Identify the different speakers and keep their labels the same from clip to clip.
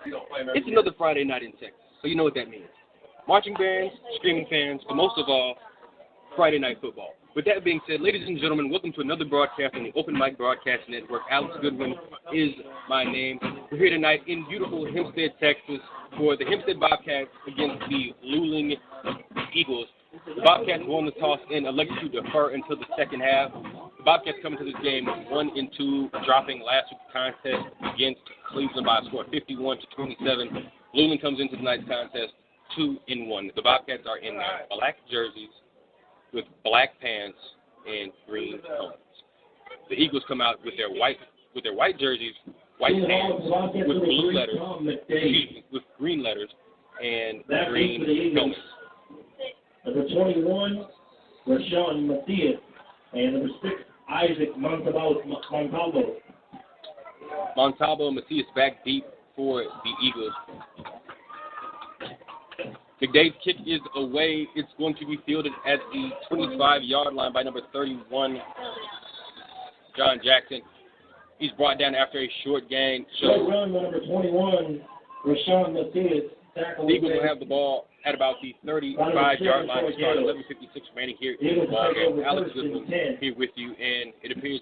Speaker 1: It's another Friday night in Texas, so you know what that means. Marching bands, screaming fans, but most of all, Friday night football. With that being said, ladies and gentlemen, welcome to another broadcast on the Open Mic Broadcast Network. Alex Goodwin is my name. We're here tonight in beautiful Hempstead, Texas, for the Hempstead Bobcats against the Luling Eagles. The Bobcats won the toss and elected to defer until the second half. The Bobcats come into this game 1-2, dropping last week's contest against Cleveland by a score of 51-27. Luling comes into tonight's contest 2-1. The Bobcats are in their black jerseys with black pants and green helmets. The Eagles come out with their white jerseys, white pants with blue letters, with green letters and green helmets.
Speaker 2: Number 21, Rashawn Matthias, and number 6, Isaac Montalvo.
Speaker 1: Montalvo and Matthias back deep for the Eagles. McDade's kick is away. It's going to be fielded at the 25-yard line by number 31, John Jackson. He's brought down after a short gain.
Speaker 2: Short run by number 21, Rashawn Matthias.
Speaker 1: The Eagles will have the ball at about the 35-yard line. We start 11:56 remaining here in the ball game. Alex Goodwin here with you, and it appears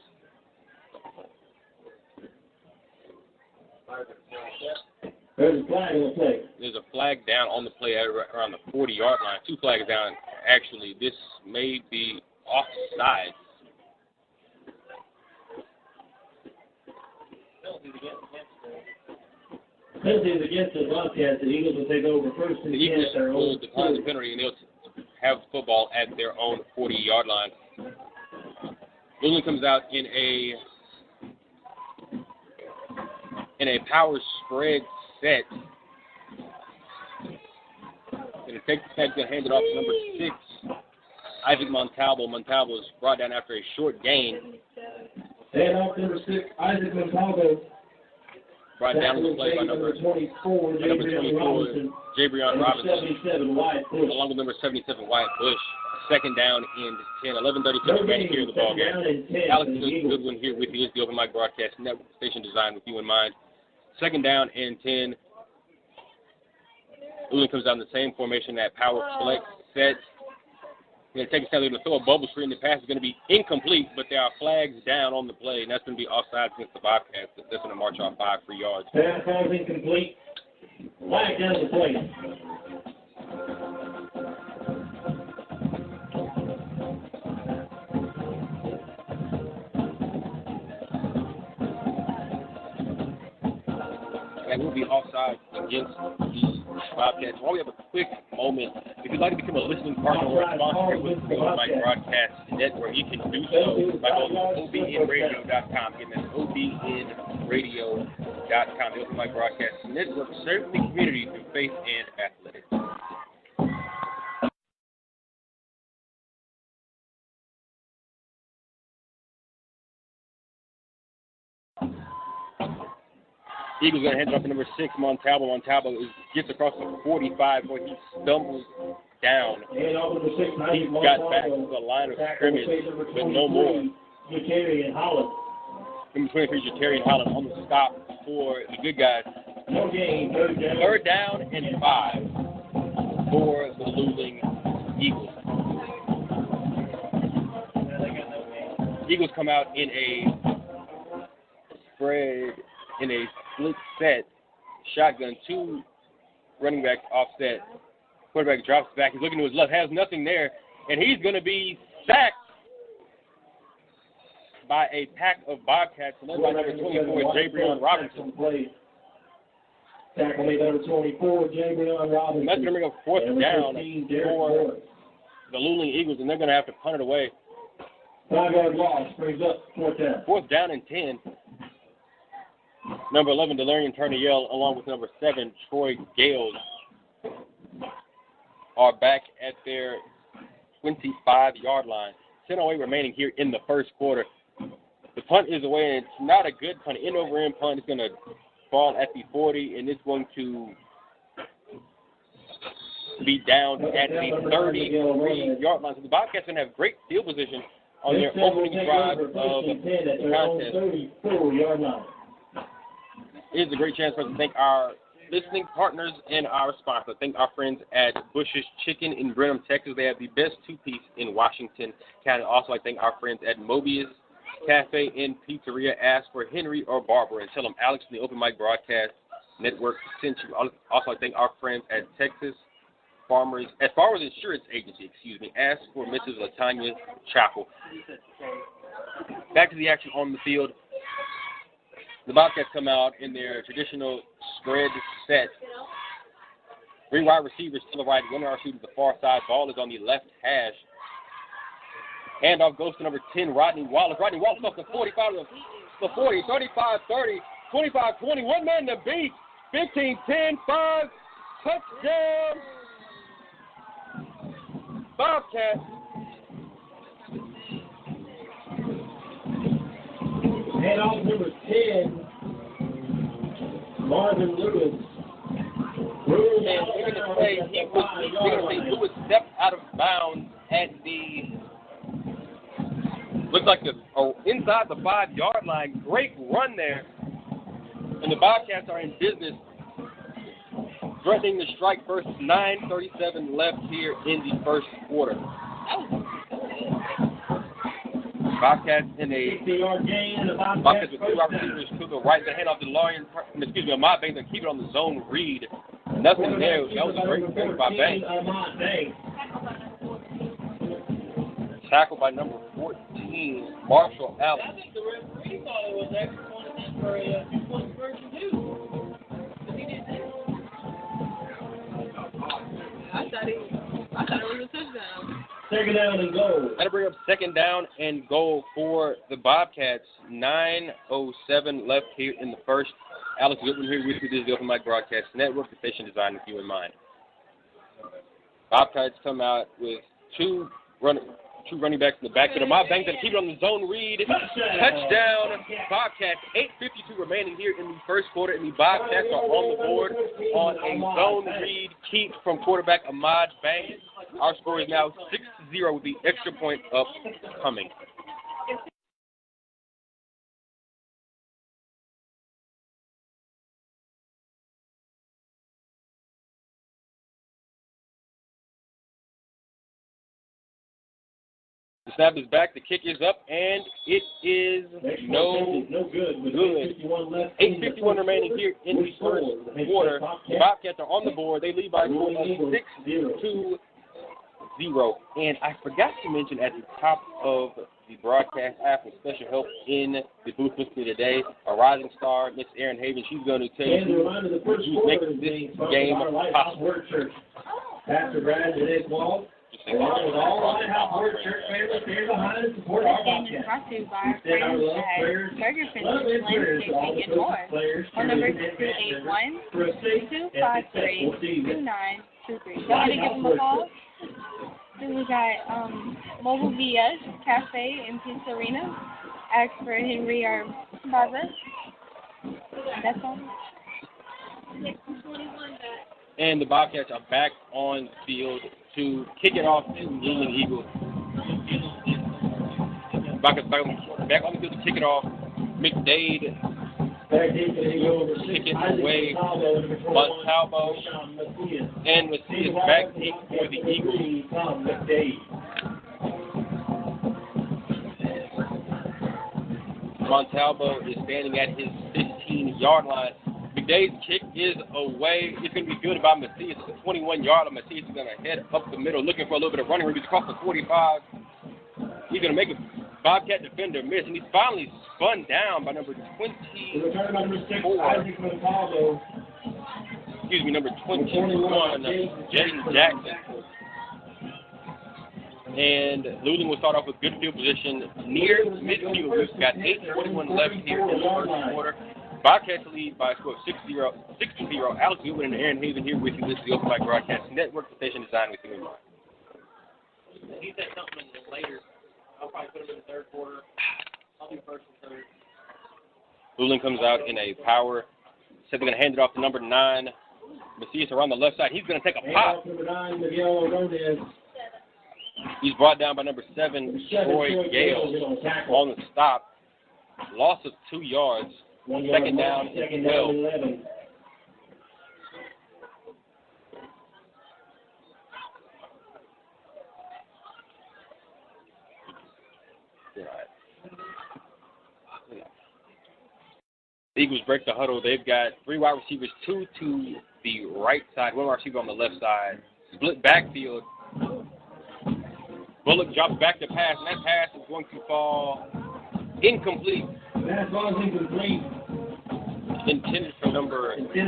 Speaker 2: there's a flag on the play.
Speaker 1: There's a flag down on the play at around the 40-yard line. 2 flags down. Actually, this may be offside.
Speaker 2: Penalty is against the Bobcats. The Eagles will take over first and 10 at their own.
Speaker 1: The Eagles will decline the penalty, and they'll have the football at their own 40-yard line. Luling comes out in a power spread set. Going to take the tag, going to hand it off to number 6, Isaac Montalvo. Montalvo is brought down after a short gain.
Speaker 2: And off number 6, Isaac Montalvo.
Speaker 1: Brought down on the play by number 24, Jabrion Robinson, along with number 77, Wyatt Bush. Second down and 10, 11:36 remaining here in the ball game. Alex Goodwin here with you. Is the Open Mic Broadcast Network station designed with you in mind. Second down and 10. Luling comes down the same formation, that power flex set. They're going to take a stand. They're going to throw a bubble screen. The pass is going to be incomplete, but there are flags down on the play, and that's going to be offside against the Bobcats. That's going to march off 5 free yards.
Speaker 2: Pass ball incomplete. Flag down the play.
Speaker 1: That will be offside against the Bobcats. While we have a quick moment, if you'd like to become a listening partner or a sponsor with the Open Mic Broadcast Network, you can do so by going to obnradio.com. Again, that's obnradio.com. The Open Mic Broadcast Network, serving the community through faith and athletics. Eagles going to hand it off to number 6, Montalvo. Montalvo gets across the 45 where he stumbles down. He got back to the line of scrimmage, but no more.
Speaker 2: Jatarian Holland.
Speaker 1: Number 23, Jatarian Holland on the stop for the good guys. Third down and 5 for the Luling Eagles. Eagles come out in a spread, in a split set, shotgun, 2 running backs offset. Quarterback drops back. He's looking to his left, has nothing there, and he's going to be sacked by a pack of Bobcats led by number 24, Jabrion Robinson.
Speaker 2: Tackle made number 24, Jabrion Robinson.
Speaker 1: That's going to bring up 4th down for the Luling Eagles, and they're going to have to punt it away.
Speaker 2: 5-yard loss brings up 4th down.
Speaker 1: 4th down and 10. Number 11, Delarian Turner-Yell, along with number 7, Troy Gales, are back at their 25-yard line. 10:08 remaining here in the first quarter. The punt is away, and it's not a good punt. End-over-end punt is going to fall at the 40, and it's going to be down at the 33-yard line. So the Bobcats are going to have great field position on their opening drive of the contest. It is a great chance for us to thank our listening partners and our sponsor. Thank our friends at Bush's Chicken in Brenham, Texas. They have the best two-piece in Washington County. Also, I thank our friends at Mobius Cafe and Pizzeria. Ask for Henry or Barbara and tell them Alex from the Open Mic Broadcast Network sent you. Also, I thank our friends at Texas Farmers Insurance Agency. Ask for Mrs. Latanya Chapel. Back to the action on the field. The Bobcats come out in their traditional spread set. 3 wide receivers to the right, 1 wide receiver to the far side. Ball is on the left hash. Handoff goes to number 10, Rodney Wallace. Rodney Wallace off the 45 to the 40, 35, 30, 25, 20. 1 man to beat. 15, 10, 5. Touchdown. Bobcats.
Speaker 2: Handoff number 10, Marvin Lewis.
Speaker 1: And we're going to say Lewis stepped out of bounds at the, looks like inside the 5-yard line. Great run there. And the Bobcats are in business, threatening to strike first. 9:37 left here in the first quarter. Bobcats in a Bobcats with 2 wide receivers to the right. The hand off the Lawrence, Ahmad Banks, and keep it on the zone read. Nothing there. That was a great play by Banks. Tackled by number 14, Marshall Allen.
Speaker 3: I think the referee thought it was extra point for a 2-point conversion too. But he didn't. I thought it was a touchdown.
Speaker 2: Second down and goal.
Speaker 1: That'll bring up second down and goal for the Bobcats. 9:07 left here in the first. Alex Goodwin here with you. This is the Open Mic Broadcast Network, the station designed with you in mind. Bobcats come out with two running backs in the backfield. Ahmad Banks and keep it on the zone read. Touchdown, Bobcats. 8:52 remaining here in the first quarter, and the Bobcats are on the board on a zone read keep from quarterback Ahmad Banks. Our score is now 6-0 with the extra point upcoming. The snap is back, the kick is up, and it is no good. 8:51 remaining here in the first quarter. The Bobcats are on the board. They lead by 6-0. And I forgot to mention at the top of the broadcast, I have some special help in the booth with me today. A rising star, Miss Erin Haven. She's going to tell you who makes this game possible.
Speaker 2: Pastor Brad and Wall. Along with all Lighthouse Word Church families here behind and support our Bobcats.
Speaker 4: This game is brought to you by our friends at Burger Finish Landscaping and More. Phone number 281-253-2923. Don't want to give them a call. Then we got Mobile VS Cafe and Pizzeria. Ask for Henry or Barbara. That's all.
Speaker 1: And the Bobcats are back on the field to kick it off to Luling Eagles. Bobcats back on the field to kick it off. McDade kick it away. Montalvo and Macias back deep for the Eagles. Montalvo is standing at his 15-yard line. McDade's kick is away. It's going to be good by Macias. It's a 21-yarder. Macias is going to head up the middle, looking for a little bit of running room. He's across the 45. He's going to make a Bobcat defender miss, and he's finally spun down by number 24. Number 21, Jaden Jackson. And Luling will start off with good field position near midfield. We've got 8:41 left here in the first quarter. Bobcats lead by a score of 6-0. Alex Goodwin and Aaron Haven here with you. This is the Open Mic Broadcast Network, the station designed with you in mind.
Speaker 3: He said something later. I'll probably put him in the third quarter. I'll do first and third.
Speaker 1: Luling comes out in a power. Said they're going to hand it off to number 9. Macias around the left side. He's going to take a pop. He's brought down by number 7, Troy Gale, on the stop. Loss of 2 yards. Second down and 12. The Eagles break the huddle. They've got 3 wide receivers, 2 to the right side, 1 wide receiver on the left side. Split backfield. Bullock drops back to pass, and that pass is going to fall incomplete.
Speaker 2: That ball is incomplete.
Speaker 1: Intended for number
Speaker 2: 22,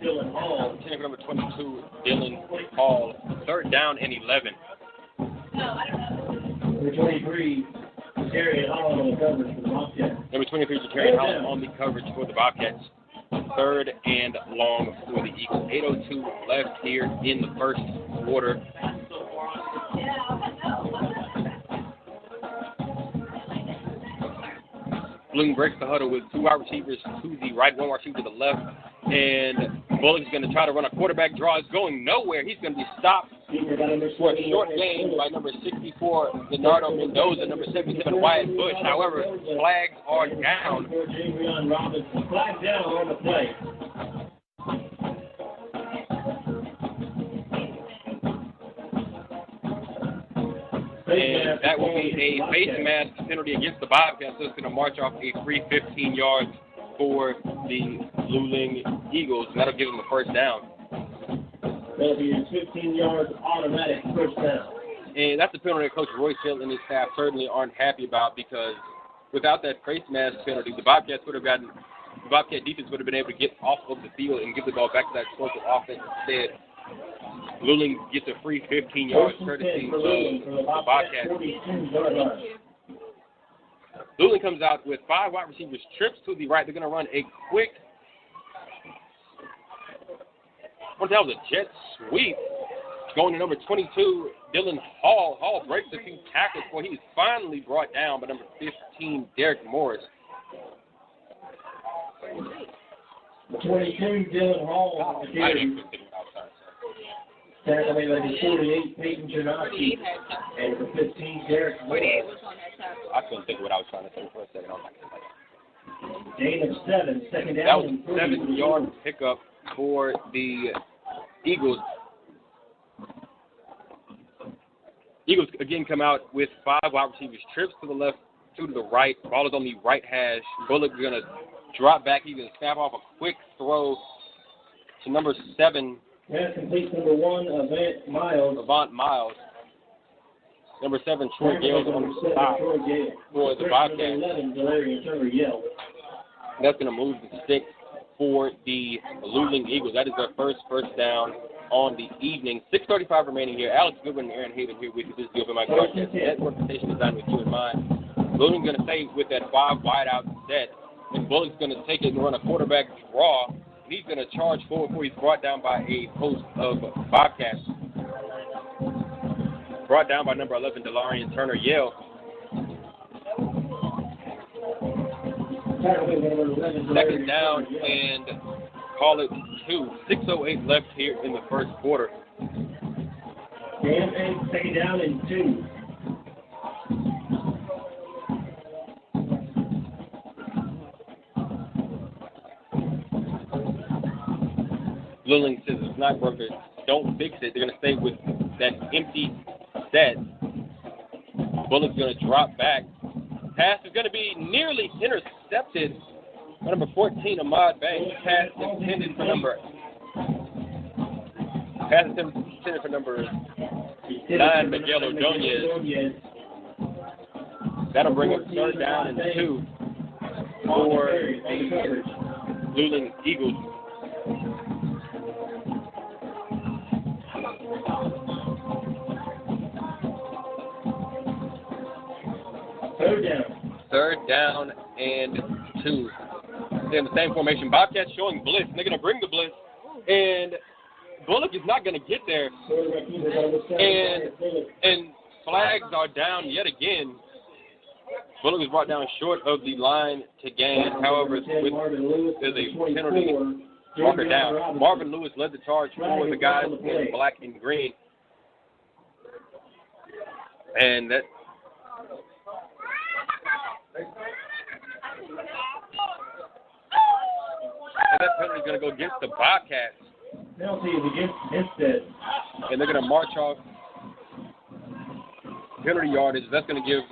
Speaker 2: Dylan Hall.
Speaker 1: Intended for number 22, Dylan Hall. 3rd down and 11.
Speaker 2: Number 23, Terry Hall on the coverage for the Bobcats.
Speaker 1: Number 23, Terry Hall on the coverage for the Bobcats. 3rd and long for the Eagles. 8:02 left here in the first quarter. Luling breaks the huddle with 2 wide receivers to the right, 1 wide receiver to the left, and Bullock's going to try to run a quarterback draw. It's going nowhere. He's going to be stopped for a short gain by number 64, Leonardo Mendoza, number 77, Wyatt Bush. However, flags are down.
Speaker 2: Flag down on the play.
Speaker 1: And that will be a face mask penalty against the Bobcats. So it's going to march off a free 15 yards for the Luling Eagles. And that'll give them a first down.
Speaker 2: That'll be a 15 yards automatic first down.
Speaker 1: And that's a penalty that Coach Royfield and his staff certainly aren't happy about, because without that face mask penalty, the Bobcat defense would have been able to get off of the field and give the ball back to that explosive offense instead. Luling gets a free 15 yards courtesy of the Bobcats. Luling comes out with 5 wide receivers, trips to the right. They're going to run a quick, what the hell was a jet sweep, going to number 22, Dylan Hall. Hall breaks a few tackles before he's finally brought down by number 15, Derek Morris.
Speaker 2: 22, Dylan Hall. Tackle made by the 48, Peyton Janowski. And the 15, Derek Morris.
Speaker 1: I couldn't think of what I was trying to say for a second.
Speaker 2: Gain of 7, second down.
Speaker 1: That was a 7-yard pickup for the Eagles. Eagles again come out with 5 wide receivers, trips to the left, 2 to the right. Ball is on the right hash. Bullock's going to drop back. He's going to snap off a quick throw to number 7.
Speaker 2: Pass complete number 1,
Speaker 1: Avant Miles. Number 7, Troy Gales on the stop for the Bobcats.
Speaker 2: 11, Delarian Turner Yell.
Speaker 1: That's going to move the stick for the Luling Eagles. That is their first down on the evening. 6:35 remaining here. Alex Goodwin and Aaron Haven here with you. This is the Open Mic Broadcast Network station designed with you in mind. Luling's going to stay with that 5 wide out set, and Bullock's going to take it and run a quarterback draw. He's going to charge forward before he's brought down by a host of Bobcats. Brought down by number 11, Delarian Turner Yell. Second down and call it 2. 6:08 left here in the first quarter.
Speaker 2: Second down and 2.
Speaker 1: Luling says it's not worth it. Don't fix it. They're going to stay with that empty set. Bullock's going to drop back. Pass is going to be nearly intercepted by number 14, Ahmad Banks. Pass intended for number 9, Miguel Ordonez. That'll bring up 3rd down and 2 for the Luling Eagles. Third down and 2. They're in the same formation. Bobcats showing blitz. They're going to bring the blitz. And Bullock is not going to get there. And flags are down yet again. Bullock is brought down short of the line to gain. However, there's a penalty marker down. Marvin Lewis led the charge for the guys in black and green. And that penalty is going to go against the Bobcats.
Speaker 2: Penalty is against Hempstead.
Speaker 1: And they're going to march off penalty yardage. That's going to give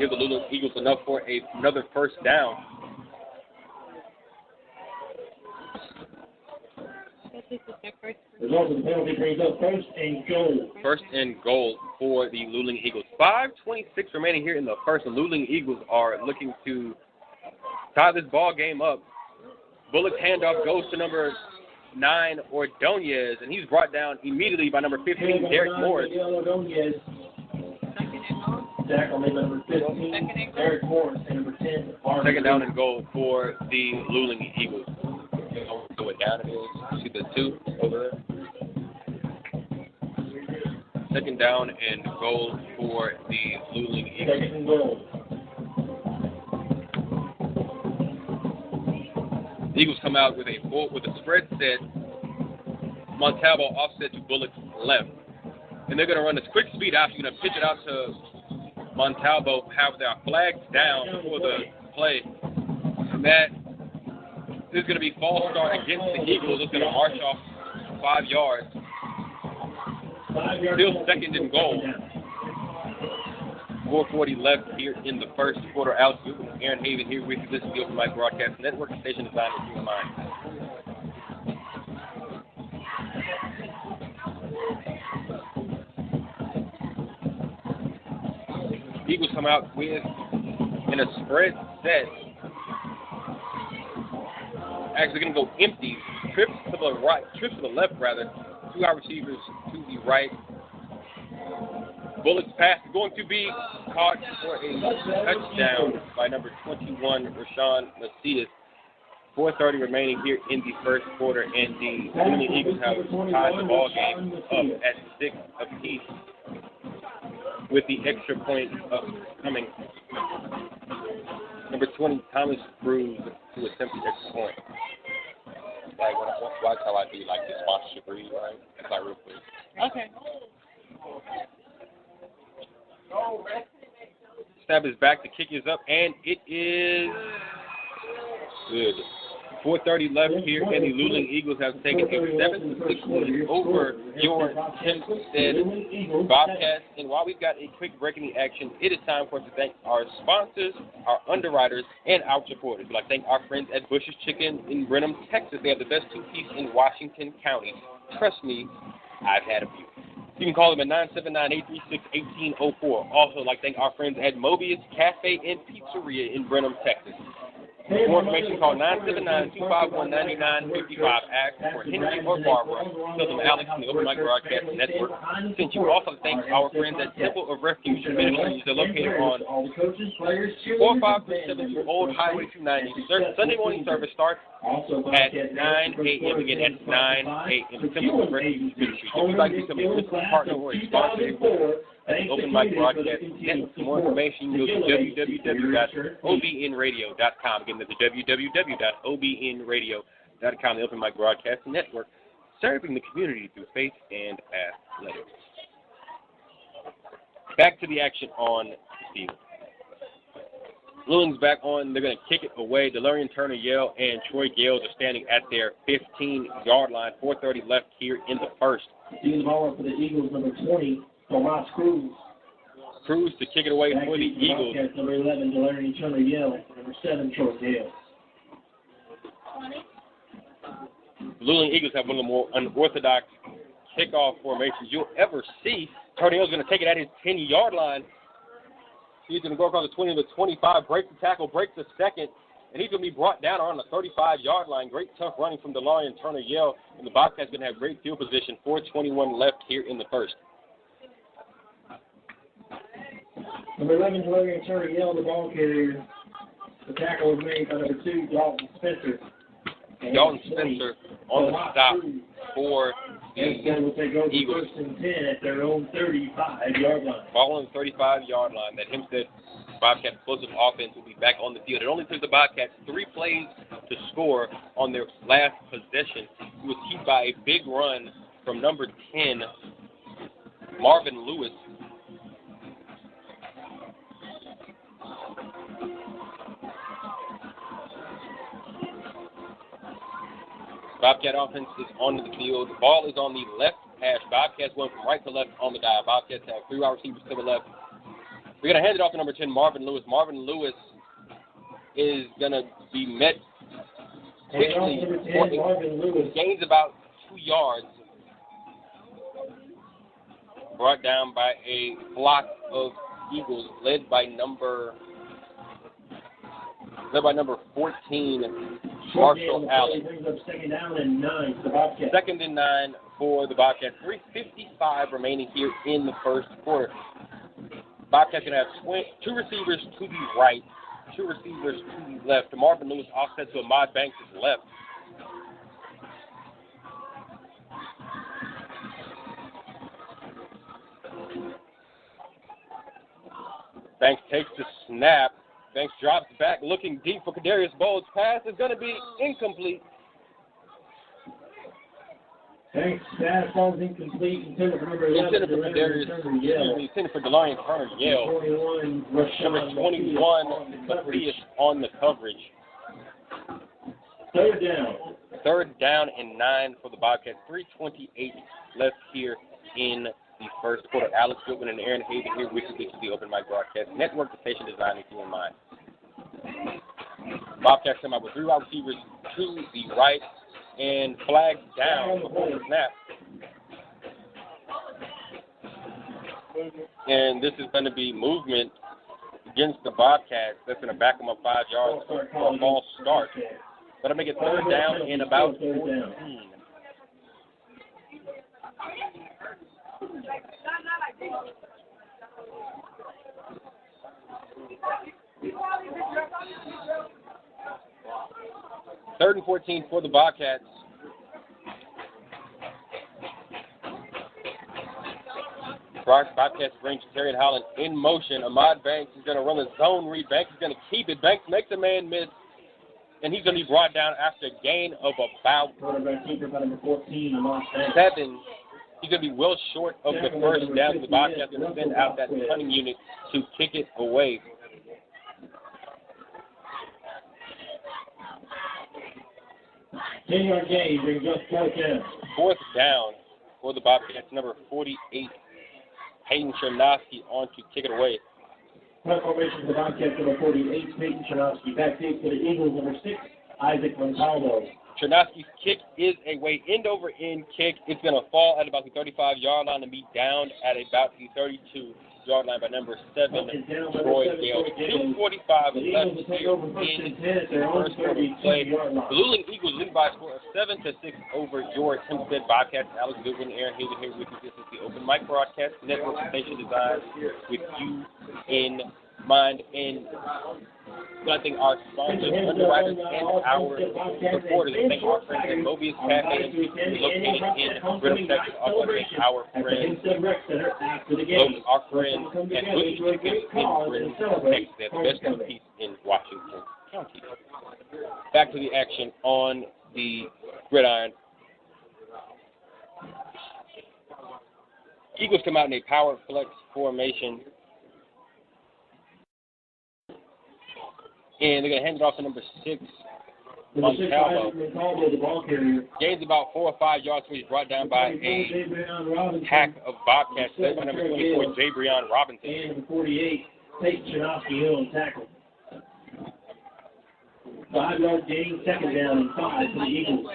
Speaker 1: the Luling Eagles enough for another first down.
Speaker 4: This is their first.
Speaker 2: Result of the penalty brings up first and goal.
Speaker 1: First and goal for the Luling Eagles. 5:26 remaining here in the first. The Luling Eagles are looking to tie this ball game up. Bullock's handoff goes to number 9, Ordonez, and he's brought down immediately by number 15, Derek Morris.
Speaker 2: Tackle made number 15, Derek Morris, and number 10,
Speaker 1: Second down and goal for the Luling Eagles. So what down it is. See the 2 over there? Second down and goal for the Luling Eagles.
Speaker 2: Second and goal.
Speaker 1: The Eagles come out with a spread set. Montalvo offset to Bullock's left. And they're going to run this quick speed option. Going to pitch it out to Montalvo, have their flags down for the play. And that is going to be false start against the Eagles. It's going to march off 5 yards. Still second and goal. 4:40 left here in the first quarter. Alex Newton, Aaron Haven here with you. This is the Open Mic Broadcast Network, station designed with you in mind. Eagles come out with in a spread set. Actually going to go empty. Trips to the left rather. 2 wide receivers to the right. Bullock's pass is going to be caught for a touchdown by number 21, Rashawn Macias. 4:30 remaining here in the first quarter, and the Luling Eagles have tied the ball game up at 6 apiece, with the extra point coming. Number 20, Thomas Cruz, to attempt the extra point. Like, watch how I do like the sponsorship read, right? That's like real quick.
Speaker 4: Okay.
Speaker 1: Snap is back, the kick is up, and it is good. 4:30 left here, and the Luling Eagles have taken a 7-6 lead over your Hempstead Bobcats. And while we've got a quick break in the action, it is time for us to thank our sponsors, our underwriters, and our supporters. We'd like to thank our friends at Bush's Chicken in Brenham, Texas. They have the best 2-piece in Washington County. Trust me, I've had a few. You can call them at 979-836-1804. Also, I'd like to thank our friends at Mobius Cafe and Pizzeria in Brenham, Texas. For more information, call 979-251-9955. Ask for Henry or Barbara. Tell them Alex from the Open Mic Broadcast Network. Since you also thank our friends at Temple of Refuge Ministries. They're located on 4572 Old Highway 290. Sunday morning service starts at 9 a.m. Again, at 9 a.m. Temple of Refuge Ministries. If you'd like to become a listening partner or a sponsor, Open Mic Broadcast Network. For more information, you can go to www.obnradio.com. Again, that's www.obnradio.com. The Open Mic Broadcast Network, serving the community through faith and athletics. Back to the action on the field. Luling's back on. They're going to kick it away. DeLorean Turner-Yale and Troy Gales are standing at their 15-yard line. 4:30 left here in the first.
Speaker 2: Stealing the ball for the Eagles, number 20. Tomas Cruz.
Speaker 1: Cruz to kick it away for the Eagles.
Speaker 2: Number 11, DeLorean Turner-Yale. Number 7, Troy Gale.
Speaker 1: The Luling Eagles have one of the more unorthodox kickoff formations you'll ever see. Turner-Yale's going to take it at his 10-yard line. He's going to go across the 20 to the 25, break the tackle, break the second, and he's going to be brought down on the 35-yard line. Great tough running from DeLorean Turner-Yale, and the Bobcats going to have great field position. 4:21 left here in the first.
Speaker 2: Number 11, DeLorean Turner-Yale, the ball carrier. The tackle was made by number 2, Dalton Spencer.
Speaker 1: Dalton Spencer on the stop for the Eagles.
Speaker 2: First and 10 at their own 35-yard line.
Speaker 1: Ball on the 35-yard line. That Hempstead Bobcats explosive offense will be back on the field. It only took the Bobcats 3 plays to score on their last possession. It was kept by a big run from number 10, Marvin Lewis. Bobcat offense is on the field. The ball is on the left hash. Bobcats went from right to left on the dive. Bobcats have 3 wide receivers to the left. We're going to hand it off to number 10, Marvin Lewis. Marvin Lewis is going to be met quickly. Gains about yards. Brought down by a flock of Eagles led by number 14, Marshall Allen.
Speaker 2: Second down and 9 for the Bobcats.
Speaker 1: Second and 9 for the Bobcats. 3:55 remaining here in the first quarter. Bobcats going to have 2 receivers to the right, 2 receivers to the left. Marvin Lewis offset to Ahmad Banks' left. Banks takes the snap. Banks drops back, looking deep for Kadarius Bowles. Pass is going to be incomplete.
Speaker 2: Banks' pass falls incomplete. Intended for number 11.
Speaker 1: Intended for DeLarian Turner-Yale. Number 21, Matthias on the coverage.
Speaker 2: Third down.
Speaker 1: Third down and 9 for the Bobcats. 3:28 left here in the first quarter. Alex Goodwin and Aaron Haven here with you. This is the Open Mic Broadcast Network, the station designed with you in mind. Bobcats come out with 3 wide receivers to the right and flags down before the snap. And this is going to be movement against the Bobcats. That's going to back them up 5 yards for a false start. That'll make it third down and about 14. Third and 14 for the Bobcats. Bobcats bring Terry Holland in motion. Ahmad Banks is going to run a zone read. Banks is going to keep it. Banks makes a man miss, and he's going to be brought down after a gain of about 7. He's going to be well short of the first down. The Bobcats are going to send out that punting unit to kick it away. Fourth down for the Bobcats. Number 48, Peyton Chernovsky on to kick it away.
Speaker 2: Punt formation for the Bobcats, number 48, Peyton Chernovsky. Backfield for the Eagles, number 6, Isaac Montalvo.
Speaker 1: Chernovsky's kick is a way end-over-end kick. It's going to fall at about the 35-yard line and be down at about the 32-yard line by number 7, Troy Gale. 2:45 left here in the first quarter play. The Luling Eagles lead by a score of 7-6 over your Hempstead Bobcats. Alex Goodwin, Aaron Haven here with you. This is the Open Mic Broadcast Network station designed with you in mind. And I think our sponsors, underwriters, and our supporters. I think our friends at Mobius Cafe and Pizza located in Brittle, Texas. Also, I thank our friends, our friends at Luling Chicken in Brittle, Texas. They're the best in peace in Washington County. Back to the action on the gridiron. Eagles come out in a power flex formation. And they're going to hand it off to number 6, Montalvo. Gains about 4 or 5 yards, so he's brought down by a pack of Bobcats. That's by number 24, Jabrion Robinson.
Speaker 2: And number 48, Peyton Chernovsky Hill on tackle. 5-yard gain, second down and 5 for the Eagles.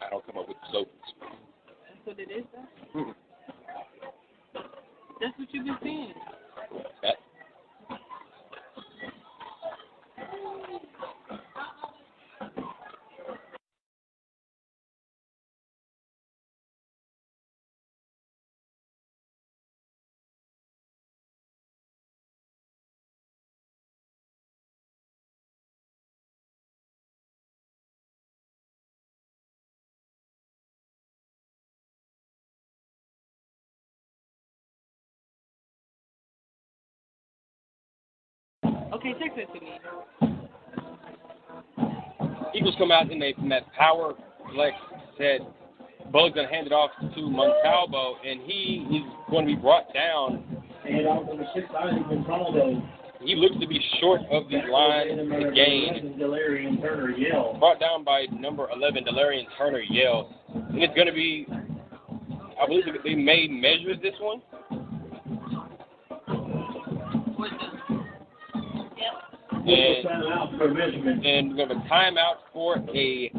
Speaker 1: I don't come up with slogans.
Speaker 5: That's what it is, though? That's what you've been saying.
Speaker 1: That.
Speaker 5: Okay, text it to me.
Speaker 1: Eagles come out in that power flex set. Bo's going to hand it off to Montalvo, and he is going to be brought down.
Speaker 2: And off number 6, Isaac Montalvo.
Speaker 1: He looks to be short of the line to gain. Brought down by number 11, Delarian Turner-Yale. And it's going to be, I believe they may measure this one.
Speaker 2: timeout for measurement.
Speaker 1: And we have a timeout for a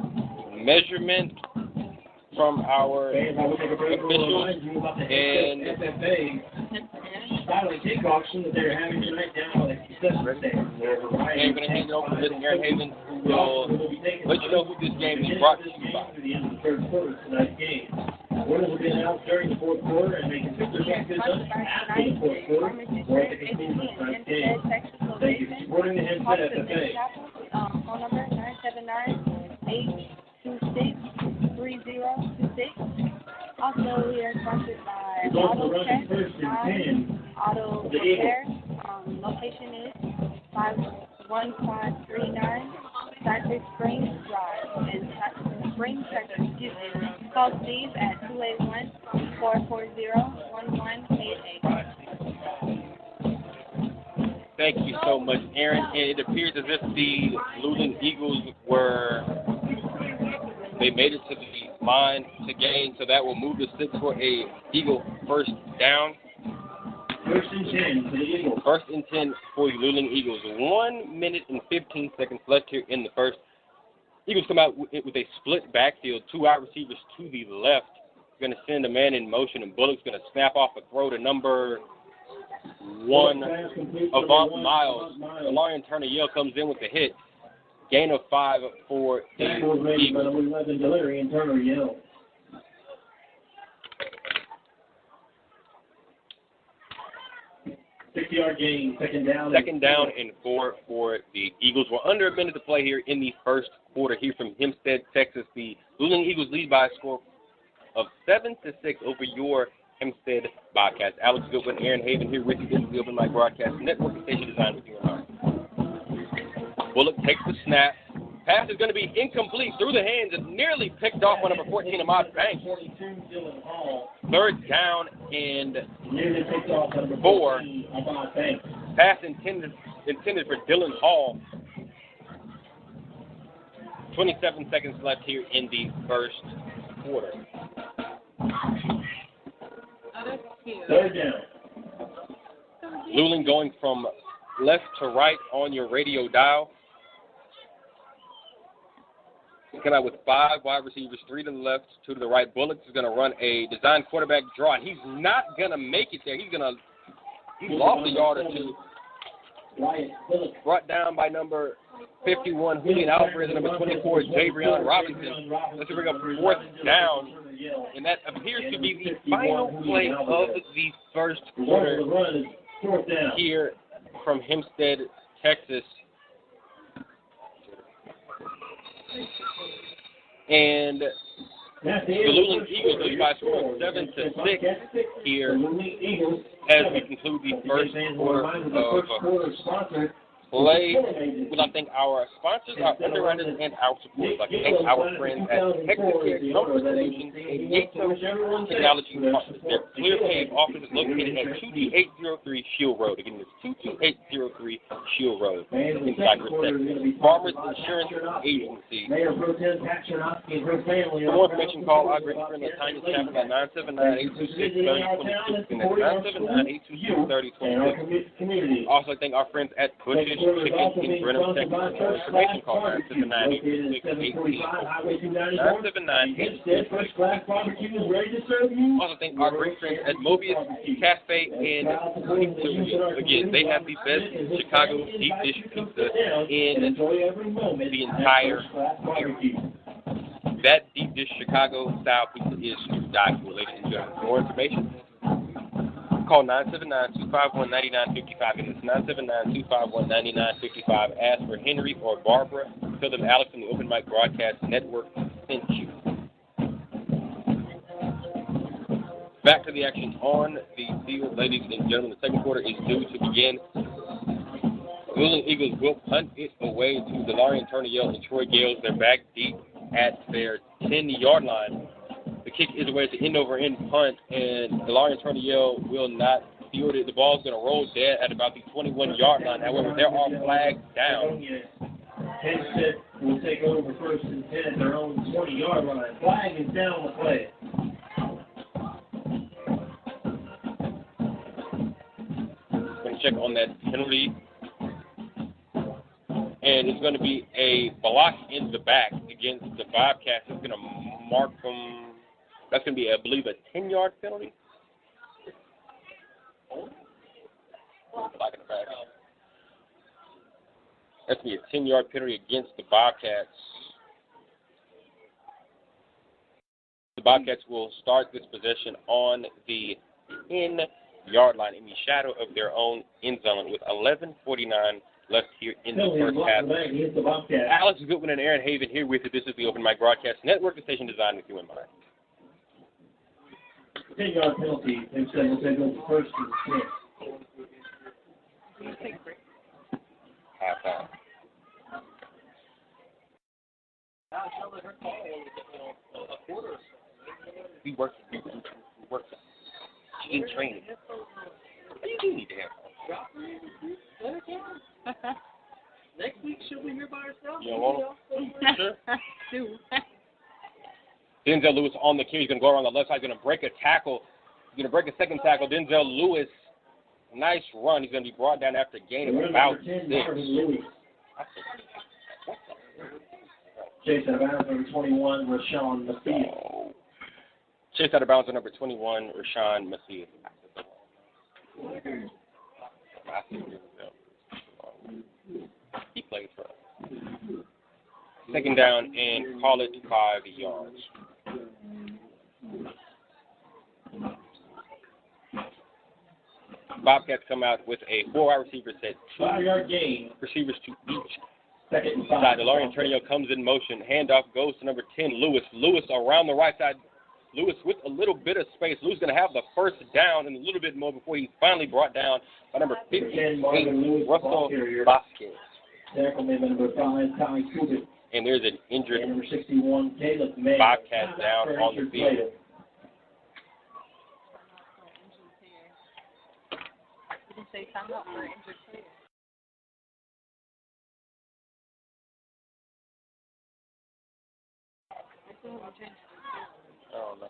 Speaker 1: measurement from our officials. And
Speaker 2: Silent kickoff that they're having tonight down on the Christmas Day.
Speaker 1: I'm going to hand it over to Miss Aaron Haven, who will let you know who this game is brought to you by.
Speaker 2: To the end of the third quarter of tonight's game. Winners will be announced during the fourth quarter, and they can pick their chances up after the fourth quarter or at the conclusion of tonight's game. Thank you for supporting the Hempstead FFA.
Speaker 4: Phone number 979-826-3026. Also, we are sponsored by Auto Check, Auto Repair. Location is 51539 Cypress Springs Drive in Springs, Texas. Call Steve at 281-440-1188.
Speaker 1: Thank you so much, Aaron. And it appears as if the Luling Eagles they made it to the line to gain, so that will move the sticks for a Eagle first down.
Speaker 2: First and 10 for the Eagles.
Speaker 1: First and 10 for the Luling Eagles. 1 minute and 15 seconds left here in the first. Eagles come out with a split backfield, 2 wide receivers to the left. Going to send a man in motion, and Bullock's going to snap off a throw to number 1, Avant Miles. Delarian Turner-Yell comes in with the hit. Gain of 5 for the Eagles.
Speaker 2: Number 11, Delarian Turner-Yell. Six-yard gain, second down.
Speaker 1: Second down and 4 for the Eagles. We're under a minute to play here in the first quarter here from Hempstead, Texas. The Luling Eagles lead by a score of 7-6 over your Hempstead Bobcats. Alex Goodwin, Aaron Haven here with you. This is the Open Mic Broadcast Network, the station designed with you in mind. Bullock takes the snap. Pass is going to be incomplete through the hands and nearly picked off by number 14, Ahmad Banks. Third down and 4. Pass intended for Dylan Hall. 27 seconds left here in the first quarter.
Speaker 2: Third down.
Speaker 1: Luling going from left to right on your radio dial. He's coming out with 5 wide receivers, 3 to the left, 2 to the right. Bullocks is going to run a design quarterback draw, and he's not going to make it there. He's lost a yard or 2. Brought down by number 51, Julian Alvarez, and number 24, Javrion Robinson. Let's bring up 4th down, and that appears to be the final play of the first quarter here from Hempstead, Texas. And the Luling Eagles lead by a score of 7-6 here as we conclude the first quarter of play. We'd like to thank our sponsors, our underwriters, and our supporters. I'd like to thank our friends at Texas Comfort Solutions and Yates Technology Partners. Their Clear Pave office is located at 22803 Shield Road. Again, it's 22803 Shield Road in Cypress, Texas. Farmers Insurance Agency. For more information, call our great friend Latanya Chapman at 979-826-3026 and at 979-826-3026. Also, I thank our friends at Bush's Chicken in Brenham, Texas. For more information, call 979-826-1860. Also, thank our great friends at Mobius Cafe and Pizzeria. Again, they have the best Chicago deep dish pizza in the entire area. That deep dish Chicago style pizza is to die for, ladies and gentlemen. For more information, call 979-251-9955, and it's 979-251-9955. Ask for Henry or Barbara. Tell them Alex and the Open Mic Broadcast Network sent you. Back to the action on the field, ladies and gentlemen. The second quarter is due to begin. The Luling Eagles will punt it away to Delarian Turner-Yell and Troy Gales. They're back deep at their 10-yard line. The kick is away. It's an end-over-end punt, and Delarian Turner-Yell will not field it. The ball's going to roll dead at about the 21-yard line. However, there are flags down.
Speaker 2: Hempstead will take over first and 10 at their own 20-yard line. Flag is down on the play.
Speaker 1: Going to check on that penalty. And it's going to be a block in the back against the Bobcats. It's going to mark them. That's going to be, I believe, a 10-yard penalty. Block in the back. That's going to be a 10-yard penalty against the Bobcats. The Bobcats will start this possession on the 10-yard line in the shadow of their own end zone with 11:49 left here in the first half. Alex Goodwin and Aaron Haven here with you. This is the Open Mic Broadcast Network, the station designed with you in mind.
Speaker 2: 10-yard penalty. Hempstead will take over first and 10.
Speaker 1: Halftime. We work. She in training. You do need to have.
Speaker 3: Next week she'll be here by herself.
Speaker 1: You don't want her? Sure.
Speaker 5: Do.
Speaker 1: Denzel Lewis on the carry. He's going to go around the left side. He's going to break a tackle. He's going to break a second tackle. Denzel Lewis, nice run. He's going to be brought down after a gain of about 6.
Speaker 2: Chase out of bounds, number 21, Rashawn Mathia.
Speaker 1: Chase out of bounds on number 21, Rashawn Mathia. He played for us. Second down and call it 5 yards. Bobcats come out with a 4-wide receiver set.
Speaker 2: 5-yard gain.
Speaker 1: Receivers to each.
Speaker 2: Second and 5.
Speaker 1: DeLorean Trenio comes in motion. Handoff goes to number 10, Lewis. Lewis around the right side. Lewis with a little bit of space. Lewis going to have the first down and a little bit more before he's finally brought down by number 58, Russell Bobcats.
Speaker 2: Tackle number 5, Ty Kubik.
Speaker 1: And there's an injured
Speaker 2: number 61, Caleb May.
Speaker 1: Bobcat down on the field.
Speaker 5: Didn't say time out for injured player.
Speaker 1: I don't know.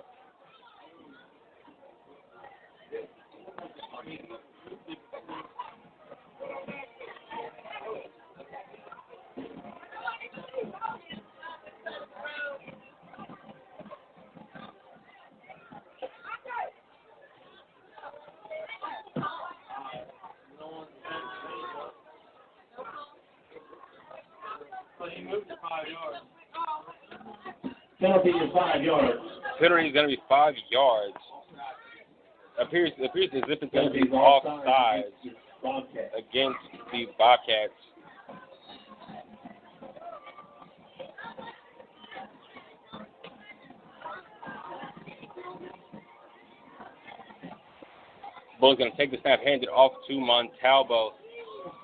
Speaker 3: But he moved to 5 yards.
Speaker 2: Penalty is 5 yards.
Speaker 1: Penalty is going to be 5 yards. Appears as if it's going to be offside against the Bobcats. Bull's going to take the snap, hand it off to Montalvo.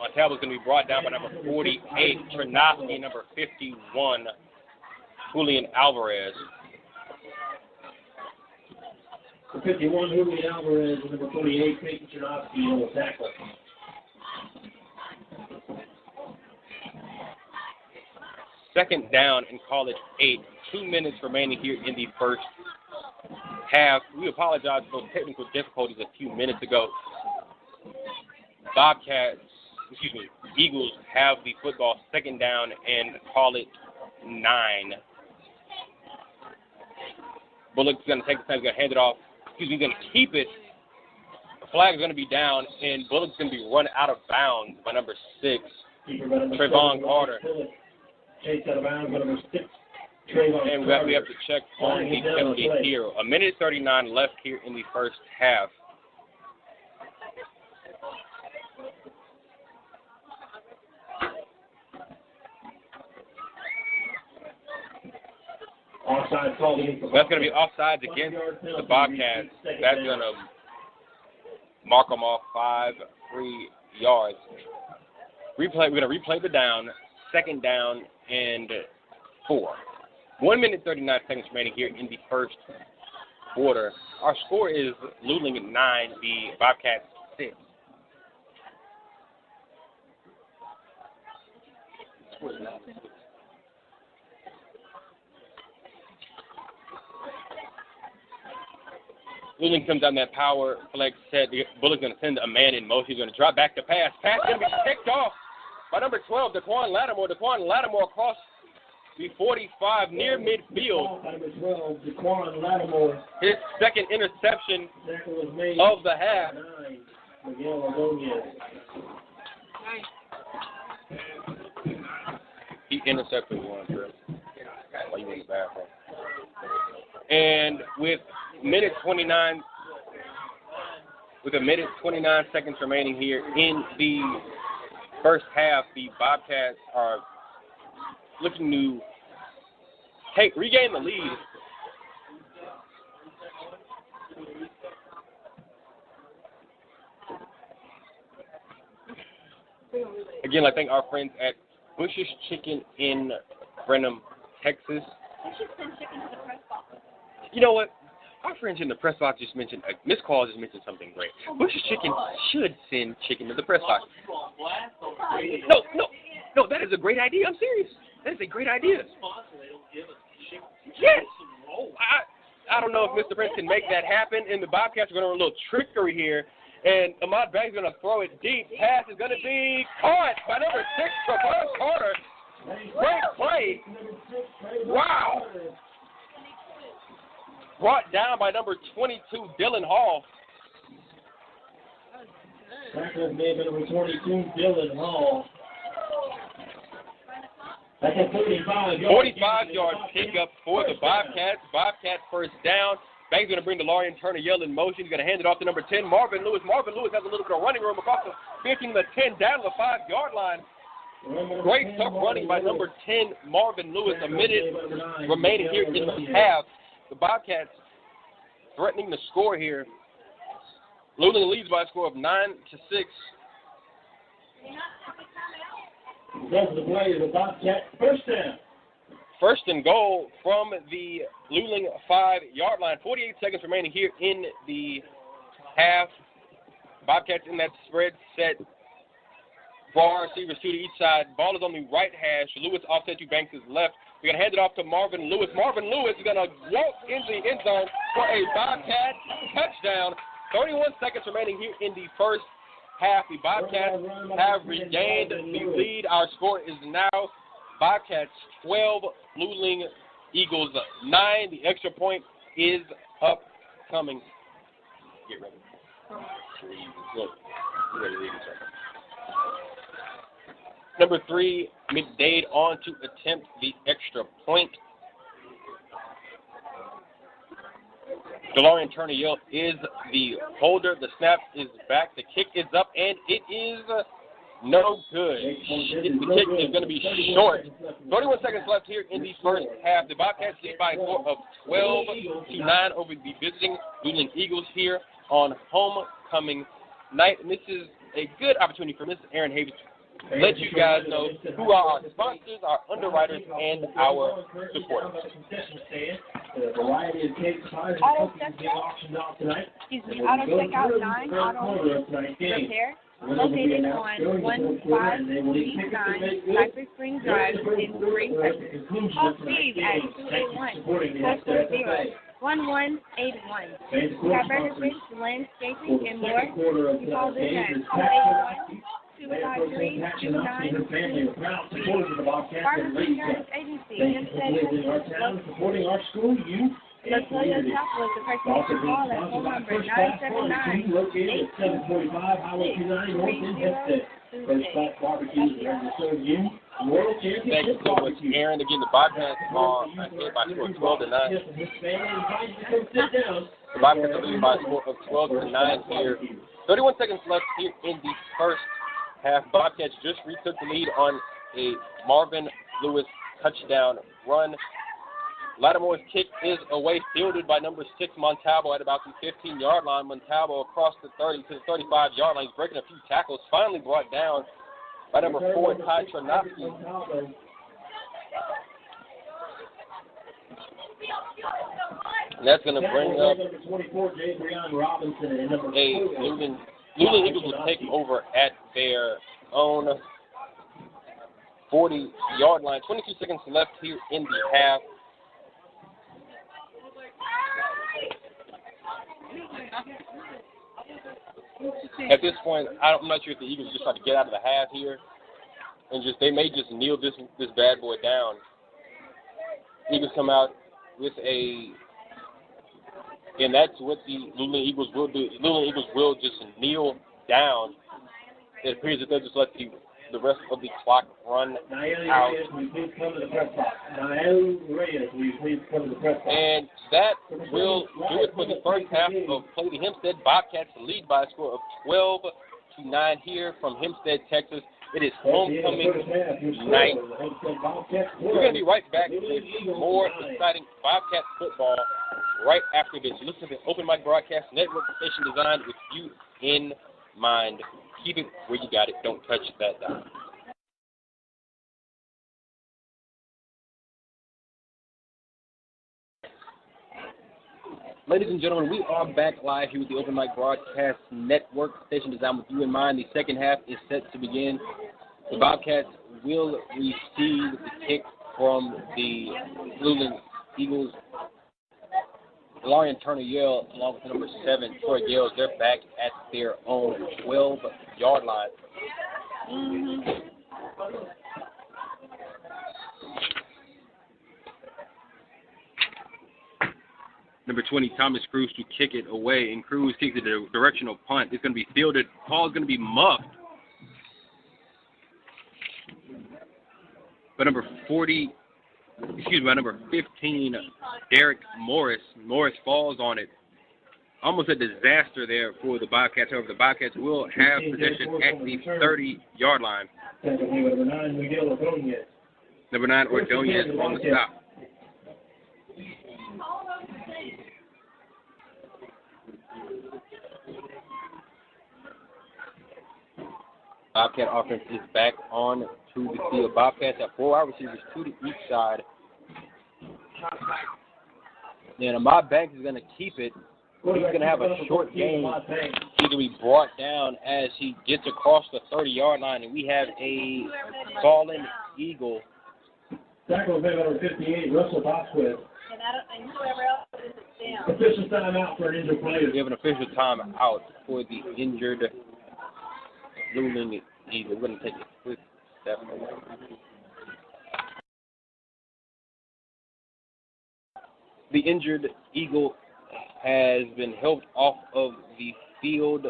Speaker 1: Montalvo's going to be brought down by number 48, Chernovsky, number 51, Julian Alvarez.
Speaker 2: The 51, Julian Alvarez, and number 48, Peyton Chernovsky on the tackle.
Speaker 1: Second down and call it 8. 2 minutes remaining here in the first half. We apologize for technical difficulties a few minutes ago. Eagles have the football, second down and call it 9. Bullock's going to take the snap, he's going to hand it off. He's going to keep it. The flag is going to be down, and Bullock's going to be run out of bounds by number 6, Trayvon Carter.
Speaker 2: Chase out of bounds by number 6.
Speaker 1: And we have to check on the penalty here. 1:39 left here in the first half.
Speaker 2: Offside called against the
Speaker 1: That's going to be offsides against the Bobcats. That's going to mark them off 5 free yards. We're going to replay the down, second down and 4. 1:39 remaining here in the first quarter. Our score is Luling 9, the Bobcats 6. Luling comes down that power flex set. Bullock's going to send a man in motion. He's going to drop back to pass. Pass going to be picked off by number 12, Daquan Lattimore. Daquan Lattimore across the 45 near midfield.
Speaker 2: Number 12, Daquan Lattimore.
Speaker 1: His second interception of the half.
Speaker 2: Miguel Ordonez.
Speaker 1: He intercepted one, bro. While you in the bathroom. And with a minute 29 seconds remaining here in the first half, the Bobcats are looking to regain the lead. Again, I thank our friends at Bush's Chicken in Brenham, Texas. You know what? Our friends in the press box just mentioned, Miss Call just mentioned something great. Bush's Chicken should send chicken to the press box. No, that is a great idea. I'm serious. That is a great idea. Yes. I don't know if Mr. Prince can make that happen, and the Bobcats are going to run a little trickery here. And Ahmad Bank's going to throw it deep. Pass is going to be caught by number 6, Trevon Carter. Great play. Wow. Brought down by number 22, Dylan Hall.
Speaker 2: Tackle made by number 22, Dylan Hall. That's a
Speaker 1: 45-yard pickup for the Bobcats. Bobcats first down. Bank's going to bring DeLorean Turner-Yell in motion. He's going to hand it off to number 10, Marvin Lewis. Marvin Lewis has a little bit of running room across the 15 to the 10, down to the 5-yard line. Great tough running by number 10, Marvin Lewis. A minute remaining here in the half. The Bobcats threatening to score here. Luling leads by a score of 9-6.
Speaker 2: That's the play of the Bobcat. First down.
Speaker 1: First and goal from the Luling 5-yard line. 48 seconds remaining here in the half. Bobcats in that spread set. 4 receivers, 2 to each side. Ball is on the right hash. Lewis offset to Banks' left. We're going to hand it off to Marvin Lewis. Marvin Lewis is going to walk into the end zone for a Bobcat touchdown. 31 seconds remaining here in the first half. The Bobcats have regained the lead. Our score is now Bobcats 12, Luling Eagles 9. The extra point is upcoming. Get ready. Look, get ready to read this. Number 3, McDade on to attempt the extra point. DeLorean Turner-Yell is the holder. The snap is back. The kick is up, and it is no good. The kick is going to be short. 31 seconds left here in the first half. The Bobcats lead by a score of 12-9 over the visiting Luling Eagles here on homecoming night. And this is a good opportunity for Mrs. Aaron Havens to let you guys know who are our sponsors, our underwriters, and our supporters.
Speaker 4: Auto Checkout 9, Auto Repair, located on 1539 Cypress Spring Drive in Spring, Texas. Call Steve at 281-440-1181. Got benefits, landscaping, and more. You call this at 281-253-2923. Pharmacy Insurance Agency, Hempstead
Speaker 2: supporting our school, you.
Speaker 4: Latoya Chapel, the person you call at phone number 979-823-30.
Speaker 2: First Class Barbecue is ready to serve you. World
Speaker 1: Thank
Speaker 2: Championship
Speaker 1: you so much,
Speaker 2: Barbecue.
Speaker 1: Aaron. Again, the Bobcats are ahead by a score of 12-9. The Bobcats are leading by a score of 12-9 here. 31 seconds left here in the first half. Bobcats just retook the lead on a Marvin Lewis touchdown run. Lattimore's kick is away, fielded by number 6, Montalvo, at about the 15-yard line. Montalvo across the 30 to the 35-yard line. He's breaking a few tackles, finally brought down by number 4, Ty Tronovsky. And that's going to bring up a Luling Eagles will take over at their own 40-yard line. 22 seconds left here in the half. At this point, I'm not sure if the Eagles just try to get out of the half here. and they may just kneel this bad boy down. Eagles come out with and that's what the Luling Eagles will do. Luling Eagles will just kneel down. It appears that they'll just let the rest of the clock run out. And that will do it for the first half of play. The Hempstead Bobcats lead by a score of 12-9 here from Hempstead, Texas. It is homecoming night. We're going to be right back with more exciting Bobcat football right after this. You listen to the Open Mic Broadcast Network, station designed with you in mind. Keep it where you got it. Don't touch that dial. Ladies and gentlemen, we are back live here with the Open Mic Broadcast Network, station designed with you in mind. The second half is set to begin. The Bobcats will receive the kick from the Luling Eagles. Larian Turner Yale, along with number 7, Troy Gales, they're back at their own 12-yard line. Number 20, Thomas Cruz, to kick it away, and Cruz kicks it a directional punt. It's going to be fielded. Ball is going to be muffed. By number 15, Derek Morris. Morris falls on it. Almost a disaster there for the Bobcats. However, the Bobcats will have possession at the 30-yard line. Number 9, Ordonez on the stop. Bobcat offense is back on to the field. Bobcats have 4 wide receivers, 2 to each side. And Ahmad Banks is going to keep it. He's going to have a short game. He's going to be brought down as he gets across the 30-yard line, and we have a fallen Eagle.
Speaker 2: Tackle made number 58, Russell Boxwood.
Speaker 5: And whoever else is down.
Speaker 2: Official timeout for an injured player.
Speaker 1: We have an official timeout for the injured Luling Eagles. We're going to take a quick step away. The injured Eagle has been helped off of the field.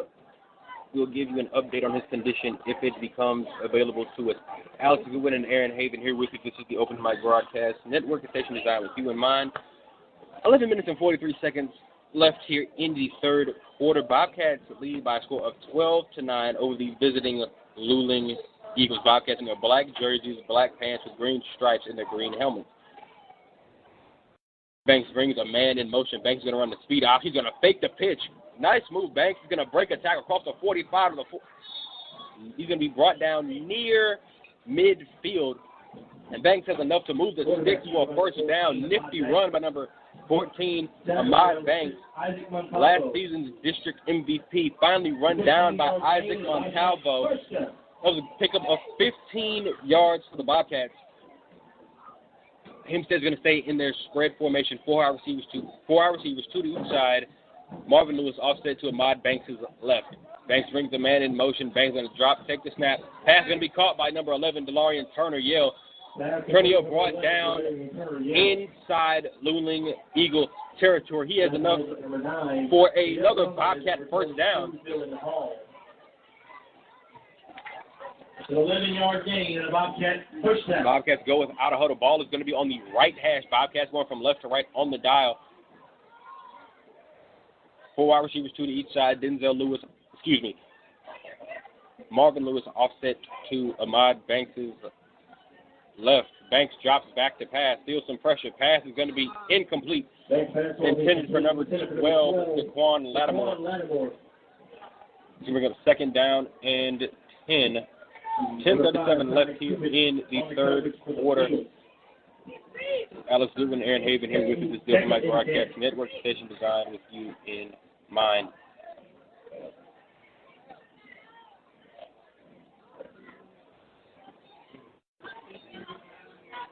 Speaker 1: We'll give you an update on his condition if it becomes available to us. Alex Goodwin and Aaron Haven here with you. This is the Open Mic Broadcast Network, a station designed with you in mind. 11 minutes and 43 seconds left here in the third quarter. Bobcats lead by a score of 12-9 over the visiting Luling Eagles. Bobcats in their black jerseys, black pants with green stripes, and their green helmets. Banks brings a man in motion. Banks is going to run the speed out. He's going to fake the pitch. Nice move, Banks. He's going to break a tackle across the 45 to the 4. He's going to be brought down near midfield. And Banks has enough to move the sticks to a first down. Nifty run by number 14, Ahmad Banks. Last season's district MVP. Finally run down by Isaac Montalvo. That was a pickup of 15 yards for the Bobcats. Hempstead's going to stay in their spread formation. 4 wide receivers, 2 to each side. Marvin Lewis offset to Ahmad Banks' left. Banks brings the man in motion. Banks going to drop, take the snap. Pass going to be caught by number 11, Delarian Turner Yale. Turner Yale brought down inside Luling Eagle territory. He has enough for another Bobcat first down.
Speaker 2: It's an 11-yard gain and a Bobcat pushdown.
Speaker 1: Bobcats go without a huddle. Ball is going to be on the right hash. Bobcats going from left to right on the dial. 4 wide receivers, 2 to each side. Marvin Lewis offset to Ahmad Banks' left. Banks drops back to pass. Feels some pressure. Pass is going to be incomplete. Intended for number 12, Daquan Lattimore. So we're going to second down and 10. 10:37 left here in the third quarter. Alex Goodwin and Aaron Haven here with you. This is the Open Mic Broadcast Network, station designed with you in mind.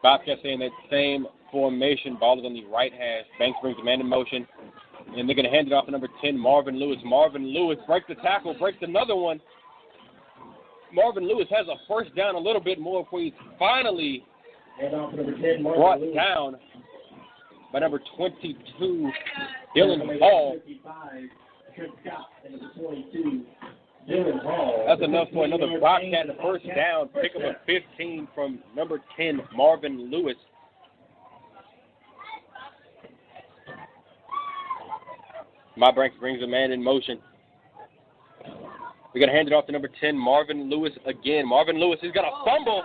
Speaker 1: Bobcats stay in that same formation. Ball is on the right hash. Banks brings the man in motion. And they're going to hand it off to number 10, Marvin Lewis. Marvin Lewis breaks the tackle, breaks another one. Marvin Lewis has a first down a little bit more before he's finally
Speaker 2: And off number 10, Marvin
Speaker 1: brought
Speaker 2: Lewis.
Speaker 1: down by number 22, Dylan Hall.
Speaker 2: 55, Trent Scott, and number 22, Dylan Hall.
Speaker 1: That's enough for another Bobcat first down. Pick up a 15 from number 10, Marvin Lewis. My Branks brings a man in motion. We're going to hand it off to number 10, Marvin Lewis again. Marvin Lewis is going to fumble.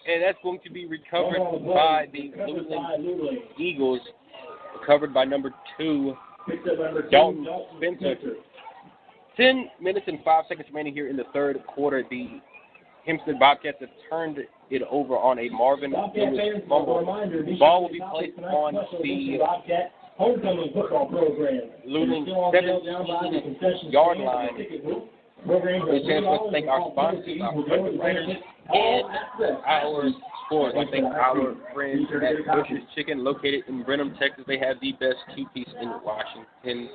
Speaker 1: And that's going to be recovered by the Luling Eagles. Recovered by number 2, Dalton Spencer. 10 minutes and 5 seconds remaining here in the third quarter. The Hempstead Bobcats have turned it over on a Marvin Lewis fumble. Ball will be placed on the
Speaker 2: Homecoming football program.
Speaker 1: Luling 17-yard line. We chance to thank our sponsors, our underwriters, and our sport. I thank our friends at Bush's Chicken, located in Brenham, Texas. They have the best two-piece in Washington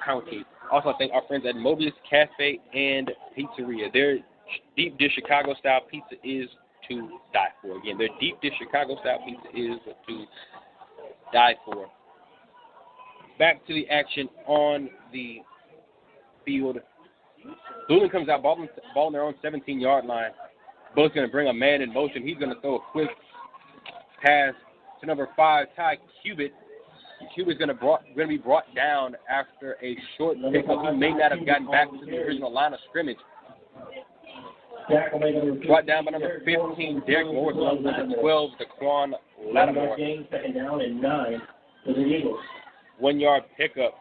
Speaker 1: County. Also, I thank our friends at Mobius Cafe and Pizzeria. Their deep dish Chicago-style pizza is to die for. Again, their deep dish Chicago-style pizza is to die for. Back to the action on the field. Luling comes out, ball on their own 17-yard line. Bullock's going to bring a man in motion. He's going to throw a quick pass to number 5, Ty Cubitt. Cubitt's going to be brought down after a short pickup. He may not have gotten back to the original line of scrimmage. Brought down by number 15, Derek Morris, along with number 12, Daquan Lattimore.
Speaker 2: Second down and 9 for the Eagles.
Speaker 1: 1-yard pickup.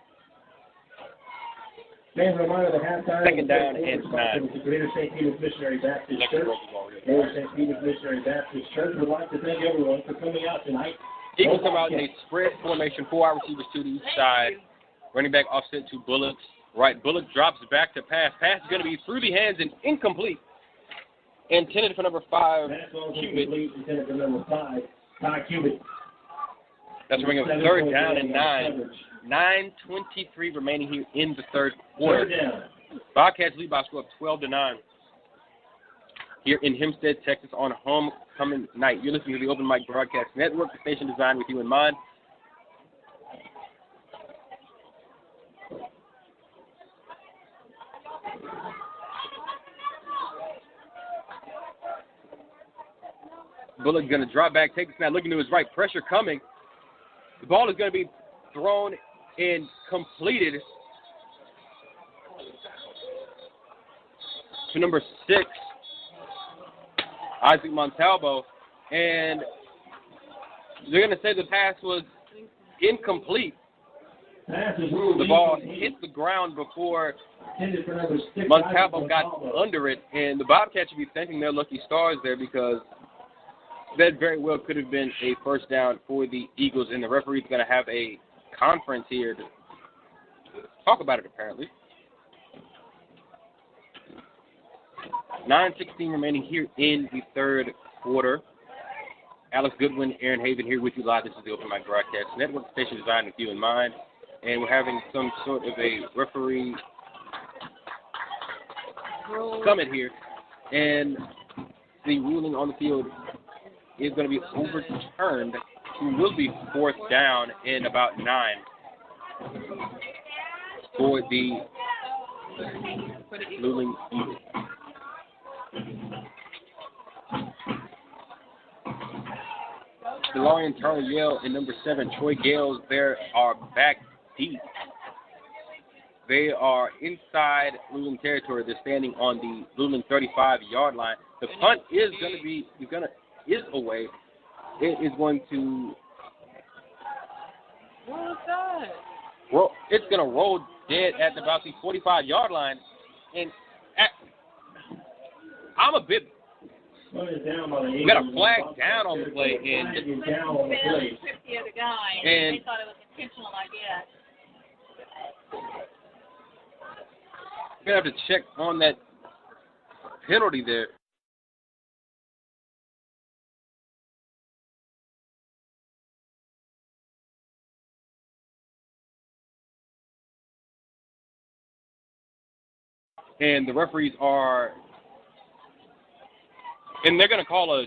Speaker 1: Second down and 9.
Speaker 2: Greater St. Peter's Missionary Baptist Church. Greater St. Peter's Missionary Baptist Church would like to thank everyone for coming out tonight.
Speaker 1: Eagles come out in a spread formation, 4 wide receivers to each side. Running back offset to Bullock's right. Bullock drops back to pass. Pass is going to be through the hands and incomplete. Intended for number 5, Cubitt.
Speaker 2: Intended for number 5, Ty Cubitt.
Speaker 1: That's bringing up third down and 9. 9:23 remaining here in the third quarter. Bobcats lead by a score of 12-9. Here in Hempstead, Texas, on homecoming night. You're listening to the Open Mic Broadcast Network, the station designed with you in mind. Bullock's going to drop back, take a snap, looking to his right, pressure coming. The ball is going to be thrown and completed to number 6, Isaac Montalvo, and they're going to say the pass was incomplete. The ball hit the ground before Montalvo got under it, and the Bobcats should be thanking their lucky stars there, because that very well could have been a first down for the Eagles, and the referee's going to have a conference here to talk about it, apparently. 9:16 remaining here in the third quarter. Alex Goodwin, Aaron Haven here with you live. This is the Open Mic Broadcast Network, station designed with you in mind. And we're having some sort of a referee summit here. And the ruling on the field is going to be overturned. It will be fourth down in about 9 for the Luling Eagles. DeLorean Turner Yale and number 7, Troy Gales, they are back deep. They are inside Luling territory. They're standing on the Luling 35-yard line. The punt is going to be away. It is going to.
Speaker 3: What was that?
Speaker 1: Well, it's going to roll dead at about the 45-yard line, and I'm a bit. We got a flag down on the play, and
Speaker 5: The other guy, and they thought it was intentional, I guess.
Speaker 1: we're going to have to check on that penalty there. And the referees are, and they're going to call a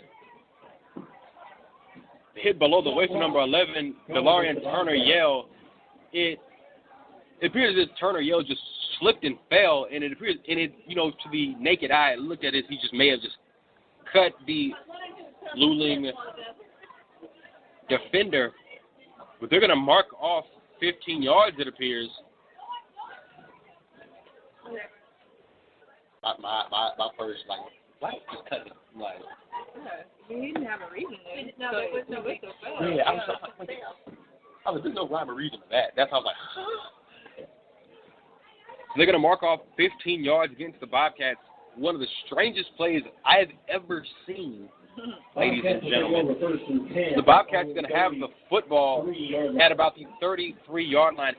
Speaker 1: hit below the waist of number 11, DeLarian Turner-Yell. It appears that Turner-Yell just slipped and fell, and it appears, and it, to the naked eye, looked at it, he just may have just cut the Luling defender. But they're going to mark off 15 yards, it appears. My first, why just cut it?
Speaker 4: You didn't have a reason.
Speaker 5: No, there was no reason.
Speaker 1: Yeah, there's no rhyme or reason to that. That's how I was like, they're going to mark off 15 yards against the Bobcats. One of the strangest plays I've ever seen, ladies and gentlemen. The Bobcats are going to have the football at about the 33-yard line.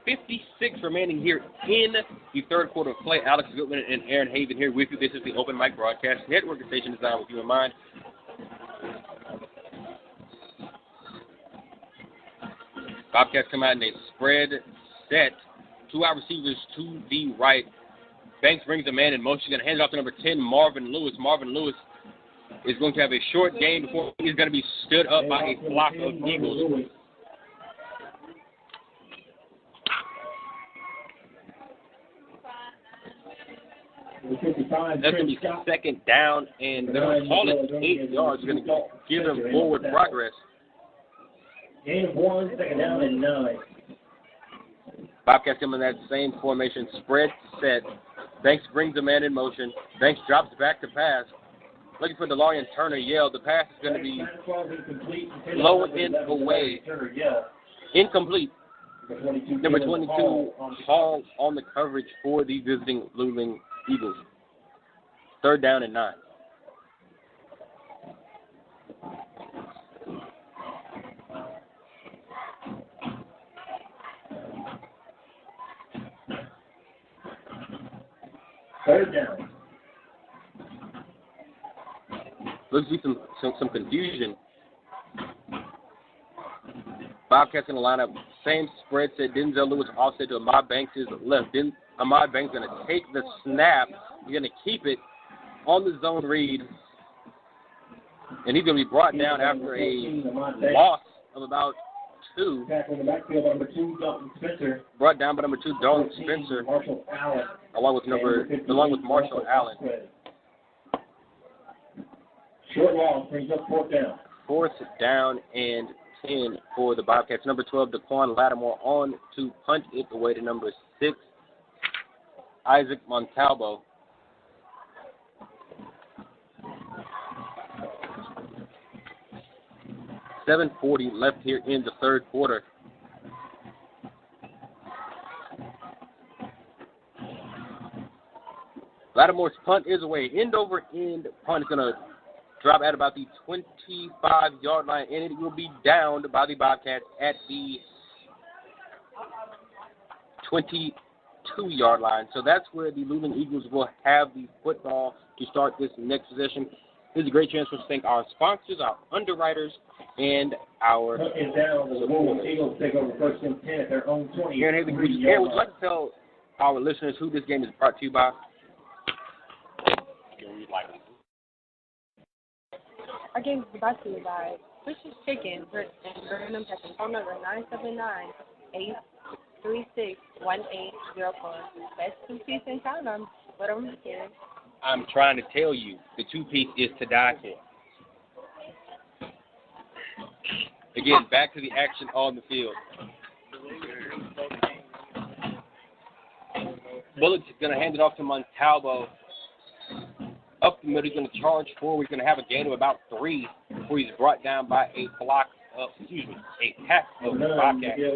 Speaker 1: 8:56 remaining here in the third quarter of play. Alex Goodwin and Aaron Haven here with you. This is the Open Mic Broadcast Network, the station designed with you in mind. Bobcats come out in a spread set. Two wide receivers to the right. Banks brings a man in motion. He's going to hand it off to number 10, Marvin Lewis. Marvin Lewis is going to have a short game before he's going to be stood up by a flock of Eagles. That's going to be second down, and they're going to call it 8 yards. They're going to give them forward progress.
Speaker 2: Gain of 1, second down and 9.
Speaker 1: Bobcats come in that same formation, spread set. Banks brings a man in motion. Banks drops back to pass. Looking for DeLarian Turner-Yell. The pass is going to be low and away. Incomplete. Number 22, Hall on the coverage for the visiting Luling Eagles. Third down and 9.
Speaker 2: Third down.
Speaker 1: Looks to be some confusion. Bobcats in the lineup. Same spread set. Denzel Lewis offset to Ahmad Banks' left. Then Ahmad Banks going to take the snap. He's going to keep it on the zone read. And he's going to be brought down after a loss of about 2.
Speaker 2: Tackling the backfield, number 2, Dalton Spencer.
Speaker 1: Brought down by number 2, Dalton Spencer.
Speaker 2: Marshall Allen.
Speaker 1: Along with Marshall Allen.
Speaker 2: Short loss brings up fourth down.
Speaker 1: Fourth down and 10 for the Bobcats. Number 12, Daquan Lattimore on to punt it away to number 6, Isaac Montalvo. .740 left here in the third quarter. Lattimore's punt is away. End over end punt is going to drop at about the 25-yard line, and it will be downed by the Bobcats at the 22-yard line. So that's where the Luling Eagles will have the football to start this next possession. This is a great chance for us to thank our sponsors, our underwriters, and our
Speaker 2: supporters. Eagles take over first and 10 at their own 20.
Speaker 1: Aaron, would you like to tell our listeners who this game is brought to you by?
Speaker 4: Our game is brought to you by Fisher's Chicken and Burnham Texas. Phone number 979-836-1804. Best two-piece in town. What am I saying?
Speaker 1: I'm trying to tell you, the two-piece is to die for. Again, back to the action on the field. Bullock's going to hand it off to Montalvo. Up the middle, he's going to charge forward. He's going to have a gain of about 3 before he's brought down by a pack of the Bobcats.
Speaker 2: So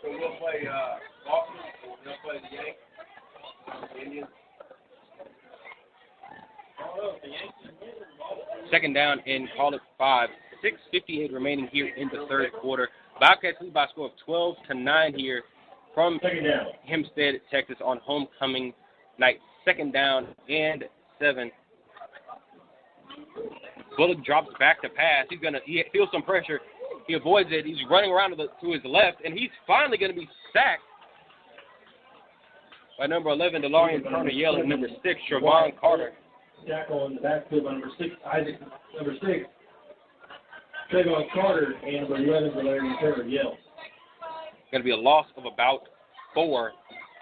Speaker 2: we'll
Speaker 3: play Boston. We'll play the Yankees. Indians.
Speaker 1: Second down and call it 5. 6:58 remaining here in the third quarter. Bobcats lead by a score of 12-9 here from Hempstead, Texas on homecoming night. Second down and 7. Bullock drops back to pass. He feels some pressure. He avoids it. He's running around to his left, and he's finally going to be sacked by number 11, DeLarian Turner Yell, and number 6, Trevon Carter.
Speaker 2: Tackle in the backfield by number 6, Isaac, number 6, Trevon Carter, and number 11, DeLarian Turner Yell.
Speaker 1: Going to be a loss of about 4.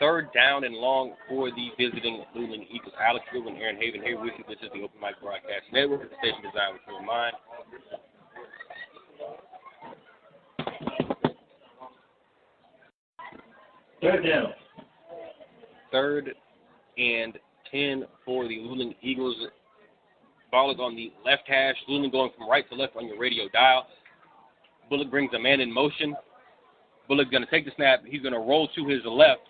Speaker 1: Third down and long for the visiting Luling Eagles. Alex Goodwin, Aaron Haven here with you. This is the Open Mic Broadcast Network, the station designed with you in mind.
Speaker 2: Third down.
Speaker 1: 3rd and 10 for the Luling Eagles. Ball is on the left hash. Luling going from right to left on your radio dial. Bullock brings a man in motion. Bullock's going to take the snap. He's going to roll to his left.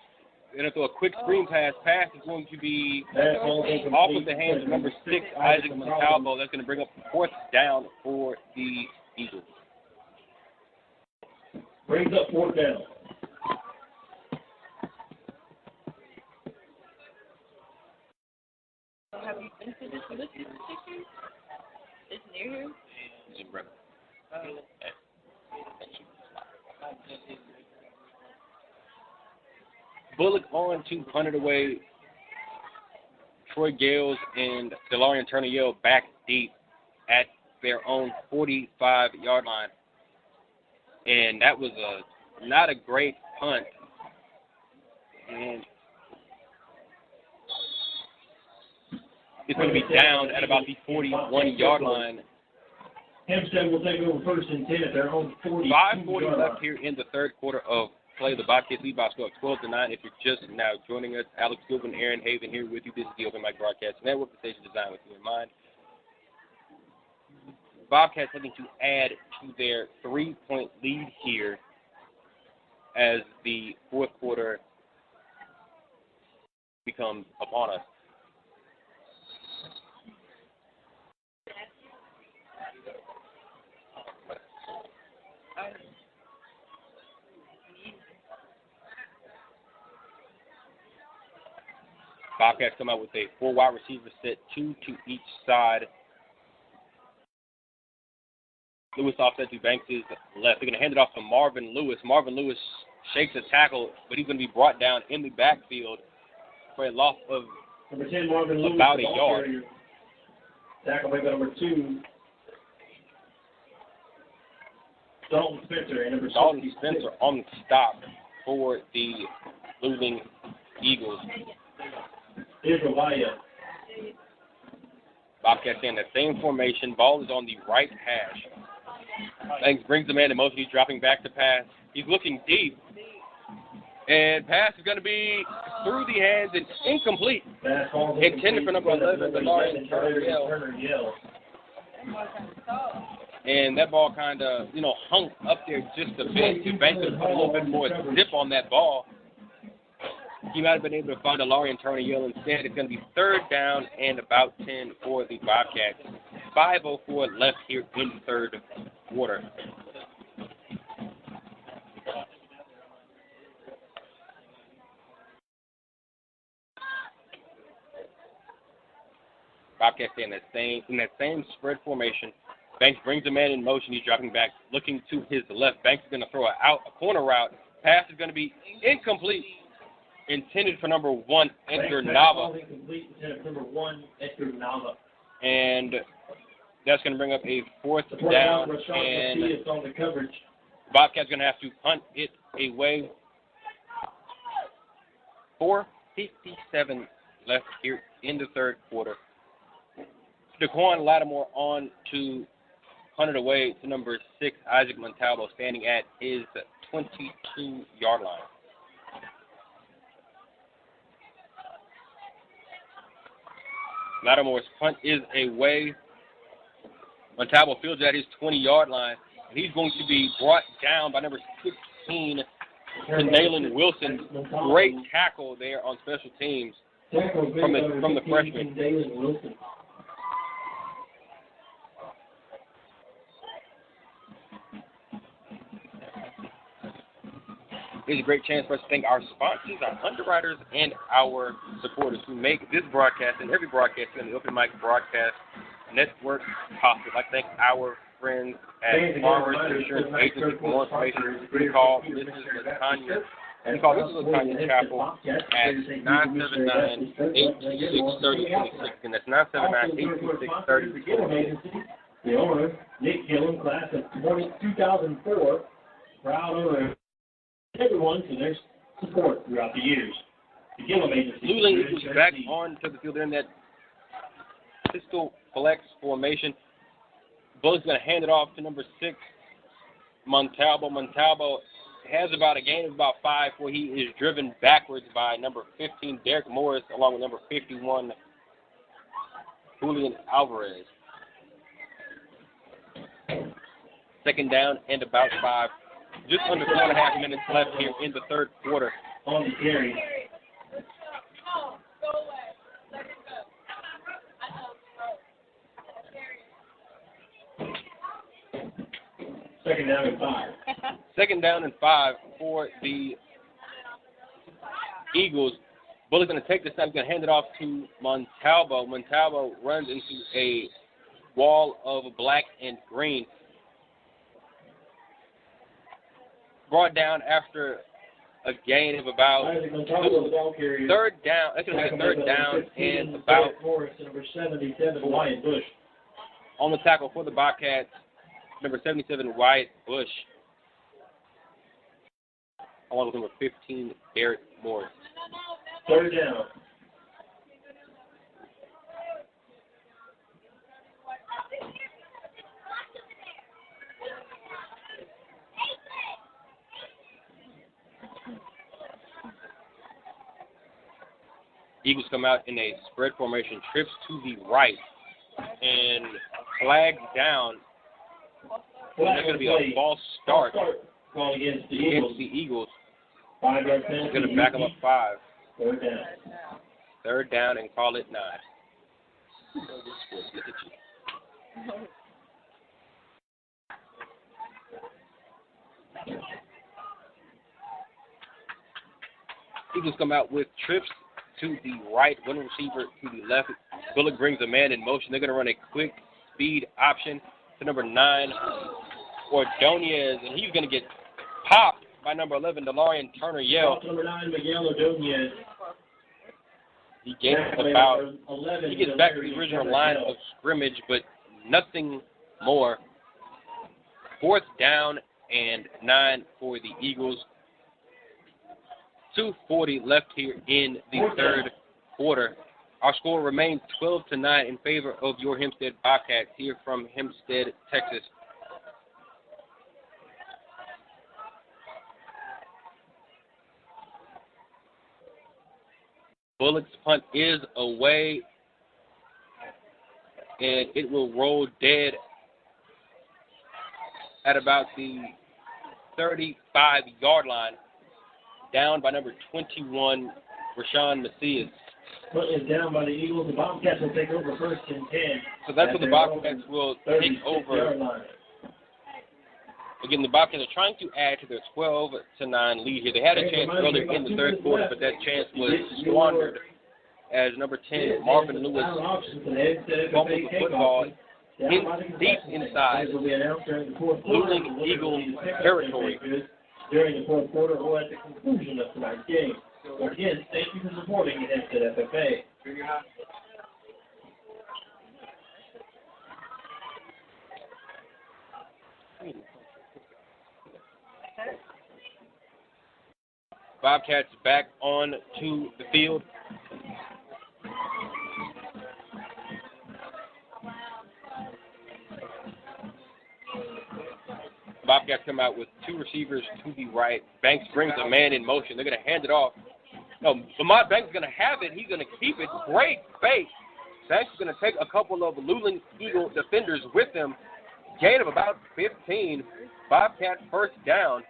Speaker 1: Going to throw a quick screen pass. Pass is going to be off of the hands of number 6, Isaac Montalvo. That's going to bring up 4th down for the Eagles.
Speaker 2: Brings up 4th down.
Speaker 5: Have you been to this Ulysses picture? It's near here?
Speaker 1: It's in Brooklyn. Bullock on to punt it away. Troy Gales and DeLarian Turner Yell back deep at their own 45-yard line. And that was not a great punt. And it's going to be down at about the 41-yard line.
Speaker 2: Hempstead will take over 1st and 10 at their own 40.
Speaker 1: 5:40 left here in the third quarter of play. The Bobcats lead by a score of 12-9. If you're just now joining us, Alex Goodwin, Aaron Haven here with you. This is the Open Mic Broadcast Network, the station designed with you in mind. Bobcats looking to add to their 3-point lead here as the fourth quarter becomes upon us. Bobcats come out with a 4 wide receiver set, 2 to each side. Lewis offset to Banks' left. They're going to hand it off to Marvin Lewis. Marvin Lewis shakes a tackle, but he's going to be brought down in the backfield for a loss of
Speaker 2: number 10, Marvin Lewis,
Speaker 1: about a yard.
Speaker 2: Tackle by number 2, Dalton Spencer. And number
Speaker 1: Dalton Spencer on the stop for the Luling Eagles. Bobcats in the same formation. Ball is on the right hash. Banks brings the man in motion. He's dropping back to pass. He's looking deep. And pass is going to be through the hands and incomplete. Intended for number 11, DeLarian Turner Yell. And that ball kind of, hung up there just a bit. Banks could put a little bit more zip on that ball. He might have been able to find DeLarian Turner Yell instead. It's going to be 3rd down and about 10 for the Bobcats. 5:04 left here in the third quarter. Bobcats in that same spread formation. Banks brings a man in motion. He's dropping back, looking to his left. Banks is going to throw a corner route. Pass is going to be incomplete. Intended for number 1, Edgar Nava. And that's going to bring up a 4th down. And Bobcats going to have to punt it away. 4:57 left here in the third quarter. Daquan Lattimore on to punt it away to number 6, Isaac Montalvo, standing at his 22-yard line. Lattimore's punt is away. Montalvo fields at his 20-yard line, and he's going to be brought down by number 16, Nayland Wilson. Great tackle there on special teams from the freshman. It's a great chance for us to thank our sponsors, our underwriters, and our supporters who make this broadcast and every broadcast in the Open Mic Broadcast Network possible. I'd like to thank our friends at Farmers Insurance Agency. For more information, you can call Mrs. Latanya You call this is Tanya Chapel at 979-826-3026, and that's 979-826-3026.
Speaker 2: The owner, Nick Gillen, class of 2004, proud owner of everyone for their support throughout the years. The Gillen Agency.
Speaker 1: Luling Eagles back onto the field. They're in that pistol flex formation. Bullock's going to hand it off to number 6, Montalvo. Montalvo has about a gain of about 5 where he is driven backwards by number 15, Derek Morris, along with number 51, Julian Alvarez. Second down and about 5. Just under 4.5 minutes left here in the third quarter.
Speaker 2: On the carry. Second down and 5.
Speaker 1: Second down and 5 for the Eagles. Bullock's going to take this snap. He's going to hand it off to Montalvo. Montalvo runs into a wall of black and green. Brought down after a gain of about 2. Third down. That's going to be a third down and about
Speaker 2: 4. Number 77, Wyatt Bush.
Speaker 1: On the tackle for the Bobcats, number 77, Wyatt Bush. Along with number 15, Derek Morris.
Speaker 2: Third down.
Speaker 1: Eagles come out in a spread formation, trips to the right, and flags down. There's going to be a false start
Speaker 2: against the
Speaker 1: Eagles.
Speaker 2: 5-yard penalty.
Speaker 1: Going to back them up 5.
Speaker 2: Third down.
Speaker 1: Third down and call it 9. Eagles come out with trips to the right, one receiver to the left. Bullock brings a man in motion. They're going to run a quick speed option to number 9, Ordonez, and he's going to get popped by number 11, DeLarian Turner-Yell.
Speaker 2: Number 9, Miguel Ordonez.
Speaker 1: He gets back to the original line of scrimmage, but nothing more. Fourth down and 9 for the Eagles. 2:40 left here in the third quarter. Our score remains 12-9 in favor of your Hempstead Bobcats here from Hempstead, Texas. Bullock's punt is away, and it will roll dead at about the 35-yard line, down by number 21, Rashawn Macias.
Speaker 2: Punt is down by the Eagles. The Bobcats will take over first and 10.
Speaker 1: So that's what the Bobcats will take over. Again, the Bobcats are trying to add to their 12-9 lead here. They had a chance earlier in the third quarter, but that chance was squandered as number 10, Marvin Lewis, fumbled the football deep inside Luling Eagles territory.
Speaker 2: During the fourth quarter or at the conclusion of tonight's game. Again, thank you for supporting Hempstead FFA.
Speaker 1: Bobcats back on to the field. Bobcats come out with 2 receivers to the right. Banks brings a man in motion. They're going to hand it off. No, Lamont Banks is going to have it. He's going to keep it. Great fake. Banks is going to take a couple of Luling Eagle defenders with him. Gain of about 15. Bobcat first down.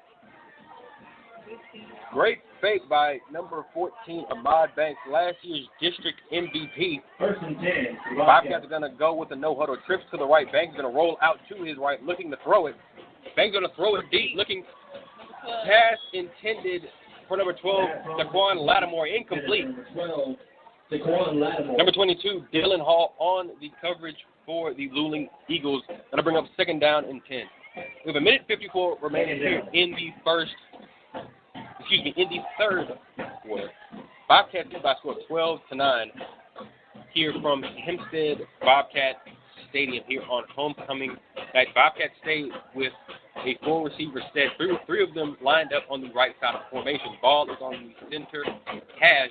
Speaker 1: Great fake by number 14, Ahmad Banks, last year's district MVP.
Speaker 2: First and 10.
Speaker 1: Bobcats are going to go with a no-huddle. Trips to the right. Banks is going to roll out to his right, looking to throw it. Banks going to throw it deep, looking pass intended for number 12, Daquan Lattimore, incomplete.
Speaker 2: Number 12, Daquan Lattimore.
Speaker 1: Number 22, Dylan Hall on the coverage for the Luling Eagles. Going to bring up second down and 10. We have 1:54 remaining here in the in the third quarter. Bobcats lead by a score of 12-9 here from Hempstead Bobcat Stadium here on homecoming night. Bobcats stay with a four-receiver set. Three of them lined up on the right side of the formation. Ball is on the center hash.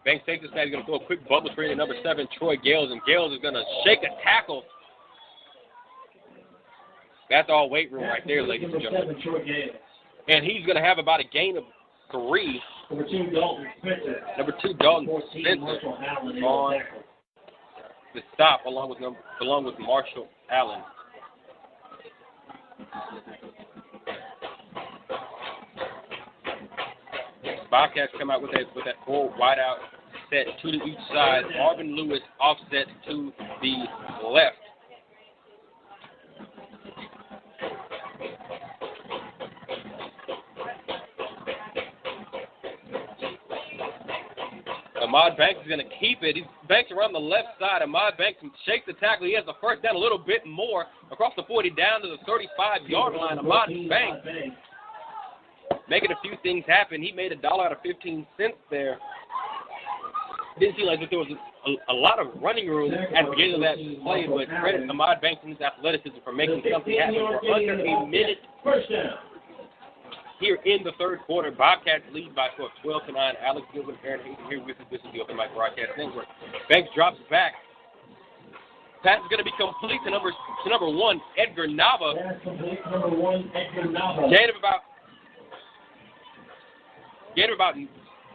Speaker 1: Banks takes the snap. He's going to throw a quick bubble screen to number 7, Troy Gales, and Gales is going to shake a tackle. That's all weight room right there, ladies and gentlemen. And he's going to have about a gain of 3. Number 2, Dalton Spencer on the stop, along with Marshall Allen. Bobcats come out with that 4 wideout set, 2 to each side. Marvin Lewis offset to the left. Ahmad Banks is going to keep it. He's Banks around the left side. Ahmad Banks shakes the tackle. He has the first down a little bit more across the 40 down to the 35-yard line. Ahmad Banks making a few things happen. He made $1 out of 15 cents there. Didn't seem like there was a lot of running room at the beginning of that play, but credit Ahmad Banks and his athleticism for making something happen for under a minute. Here in the third quarter, Bobcats lead by a score of 12-9. Alex Gilbert, Aaron Hayden here with us. This is the Open Mic Broadcast Network. Banks drops back. Pass is going to be complete to number 1, Edgar Nava. Gain of about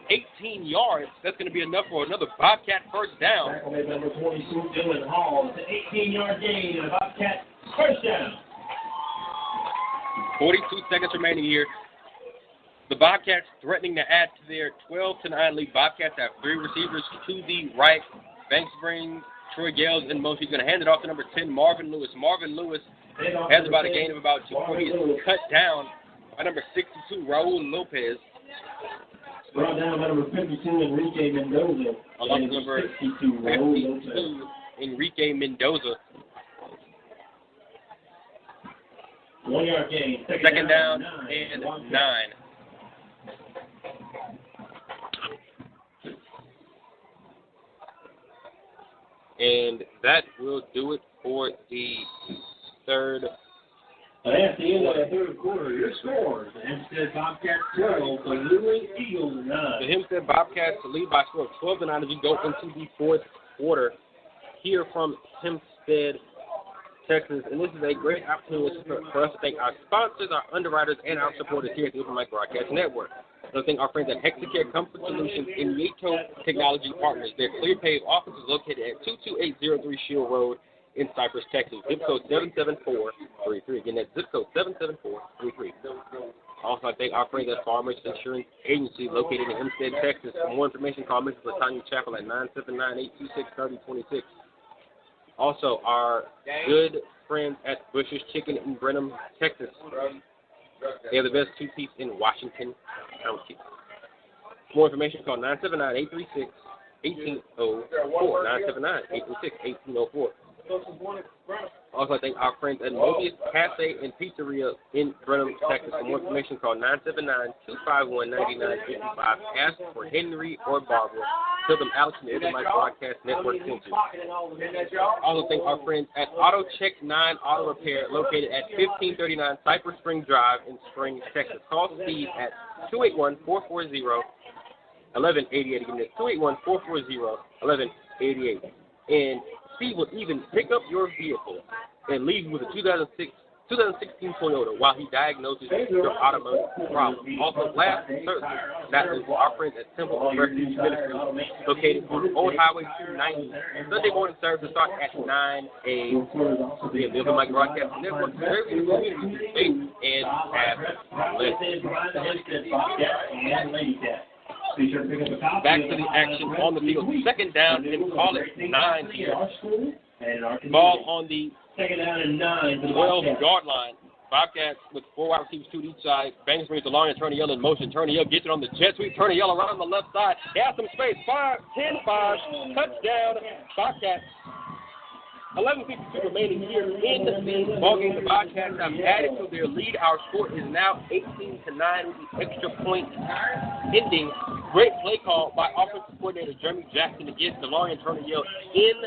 Speaker 1: 18 yards. That's going to be enough for another Bobcat first down.
Speaker 2: Number 22, Dylan Hall. It's an 18-yard gain and a Bobcat first down.
Speaker 1: 42 seconds remaining here. The Bobcats threatening to add to their 12-9 lead. Bobcats have 3 receivers to the right. Banks brings Troy Gales in motion. He's going to hand it off to number 10, Marvin Lewis. Marvin Lewis has about a gain of about 2. He is cut down by number 62, Raul Lopez.
Speaker 2: Brought down by number 52, Enrique Mendoza.
Speaker 1: Along with number 52, Enrique Mendoza.
Speaker 2: 1 yard gain.
Speaker 1: Second down and 9. And that will do it for the third.
Speaker 2: And at the end of the third quarter, your scores: the Hempstead Bobcats 12, the Luling Eagles 9.
Speaker 1: The Hempstead Bobcats lead by a score of 12-9 as we go into the fourth quarter here from Hempstead, Texas. And this is a great opportunity for us to thank our sponsors, our underwriters, and our supporters here at the Open Mic Broadcast Network. I want to thank our friends at Hexacare Comfort Solutions and Yato Technology Partners. Their Clear Pave office is located at 22803 Shield Road in Cypress, Texas. Zip code 77433. Again, that's zip code 77433. Also, I thank our friends at Farmers Insurance Agency located in Hempstead, Texas. For more information, call Mrs. Latanya Chappell at 979-826-3026. Also, our good friends at Bush's Chicken in Brenham, Texas. They are the best 2-piece in Washington County. For more information, call 979-836-1804. 979-836-1804. Also, I thank our friends at Mobius Cafe and Pizzeria in Brenham, Texas. For more information, call 979-251-9955. Ask for Henry or Barbara. Tell them Alex and the Open Mic Broadcast Network sent you. Also, thank our friends at Auto Check 9 Auto Repair, located at 1539 Cypress Spring Drive in Spring, Texas. Call Steve at 281-440-1188. Again, that's 281-440-1188. And Steve will even pick up your vehicle and leave you with a 2016 Toyota while he diagnoses your automotive problem. Also, last and certainly, that is our friends at Temple of Refuge Ministries, located on Old Highway 290. Sunday morning service starts at 9 a.m. The Open Mic Broadcast Network, serving the community safe and back to the action on the field. Second down and call it 9 here. Ball on the 12-yard line. Bobcats with 4 wide receivers, 2 to each side. Banks brings the long and Turner Yell in motion. Turner Yell gets it on the jet sweep. Turner Yell around the left side. He has some space. 10-5. Touchdown. Bobcats. 11:52 remaining here in the ballgame. The Bobcats have added to their lead. Our score is now 18-9 with the extra point ending. Great play call by offensive coordinator Jeremy Jackson to get DeLorian Turner-Yale in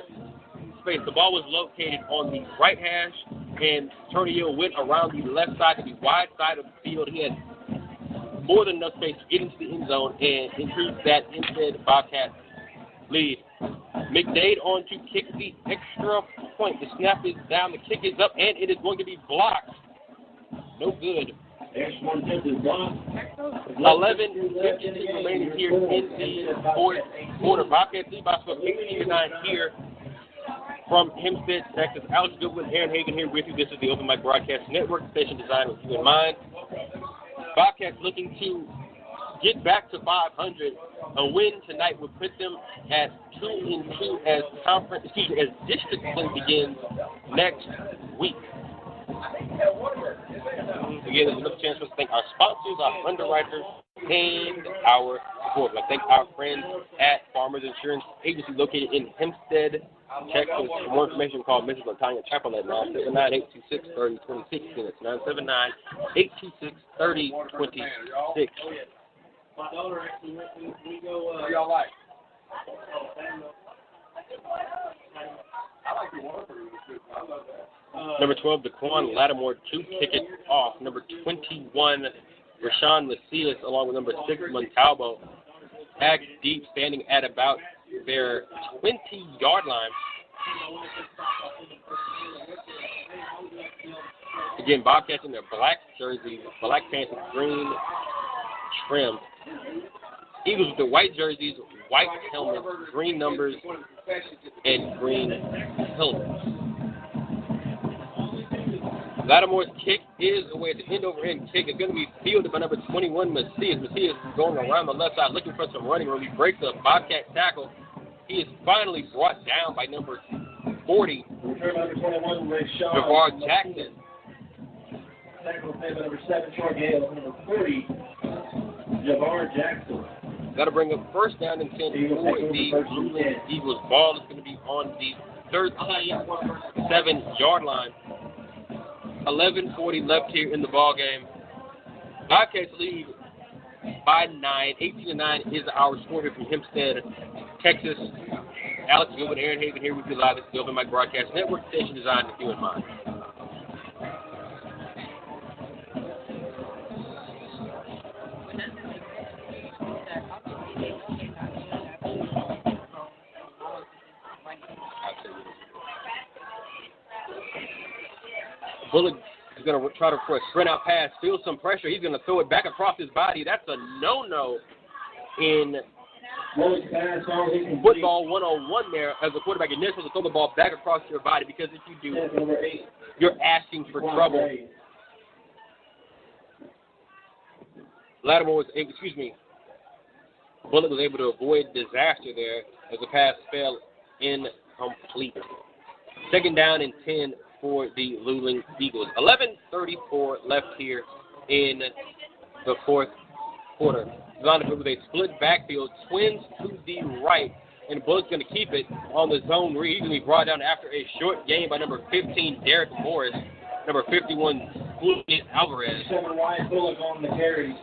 Speaker 1: space. The ball was located on the right hash, and Turner-Yale went around the left side to the wide side of the field. He had more than enough space to get into the end zone and increase that Hempstead Bobcat lead. McDade on to kick the extra point. The snap is down, the kick is up, and it is going to be blocked. No good. 11:52 remaining here in the fourth quarter. Bobcats lead by score 18-9 here from Hempstead, Texas. Alex Goodwin, Aaron Hagan here with you. This is the Open Mic Broadcast Network, station designed with you in mind. Bobcats looking to get back to 500. A win tonight would put them at 2-2 as district play begins next week. Again, there's another chance for us to thank our sponsors, our underwriters, and our support. I thank our friends at Farmers Insurance Agency located in Hempstead, Texas. For more information, call Mrs. LaTanya Chapel at 979-826-3026. That's 979-826-3026.
Speaker 3: My daughter actually went to, we go, what y'all like? I like the water. I love that.
Speaker 1: Number 12, Daquan Lattimore, to kick it off. Number 21, Rashawn Macias, along with number 6, Montalvo. Back deep, standing at about their 20-yard line. Again, Bobcats in their black jerseys, black pants with green trim. Eagles with the white jerseys, white helmets, green numbers, and green helmets. Lattimore's kick is away at the end-over-end kick. It's going to be fielded by number 21, Macias. Macias going around the left side looking for some running room. He breaks a Bobcat tackle. He is finally brought down by number 40, Javar Jackson.
Speaker 2: Tackle by number 7, Troy Gale, number 40, Javar Jackson.
Speaker 1: That'll bring up first down and 10 for the Luling Eagles. Ball is going to be on the 13-7-yard line. 11:40 left here in the ball game. Bobcats lead by 9. 18-9 is our score here from Hempstead, Texas. Alex Goodwin, Aaron Haven here with you live at the Open Mic Broadcast Network, station designed with you in mind. Bullock is going to try to for a sprint out pass, feel some pressure. He's going to throw it back across his body. That's a no-no in football 101 there as a quarterback. You're not supposed to throw the ball back across your body because if you do, you're asking for trouble. Bullock was able to avoid disaster there as the pass fell incomplete. Second down and 10 for the Luling Eagles. 11:34 left here in the fourth quarter. Zonderford with a split backfield, twins to the right, and Bullock's going to keep it on the zone read. He's going to be brought down after a short gain by number 15, Derek Morris, number 51, Julian Alvarez.
Speaker 2: 7 wide, Bullock on the carries.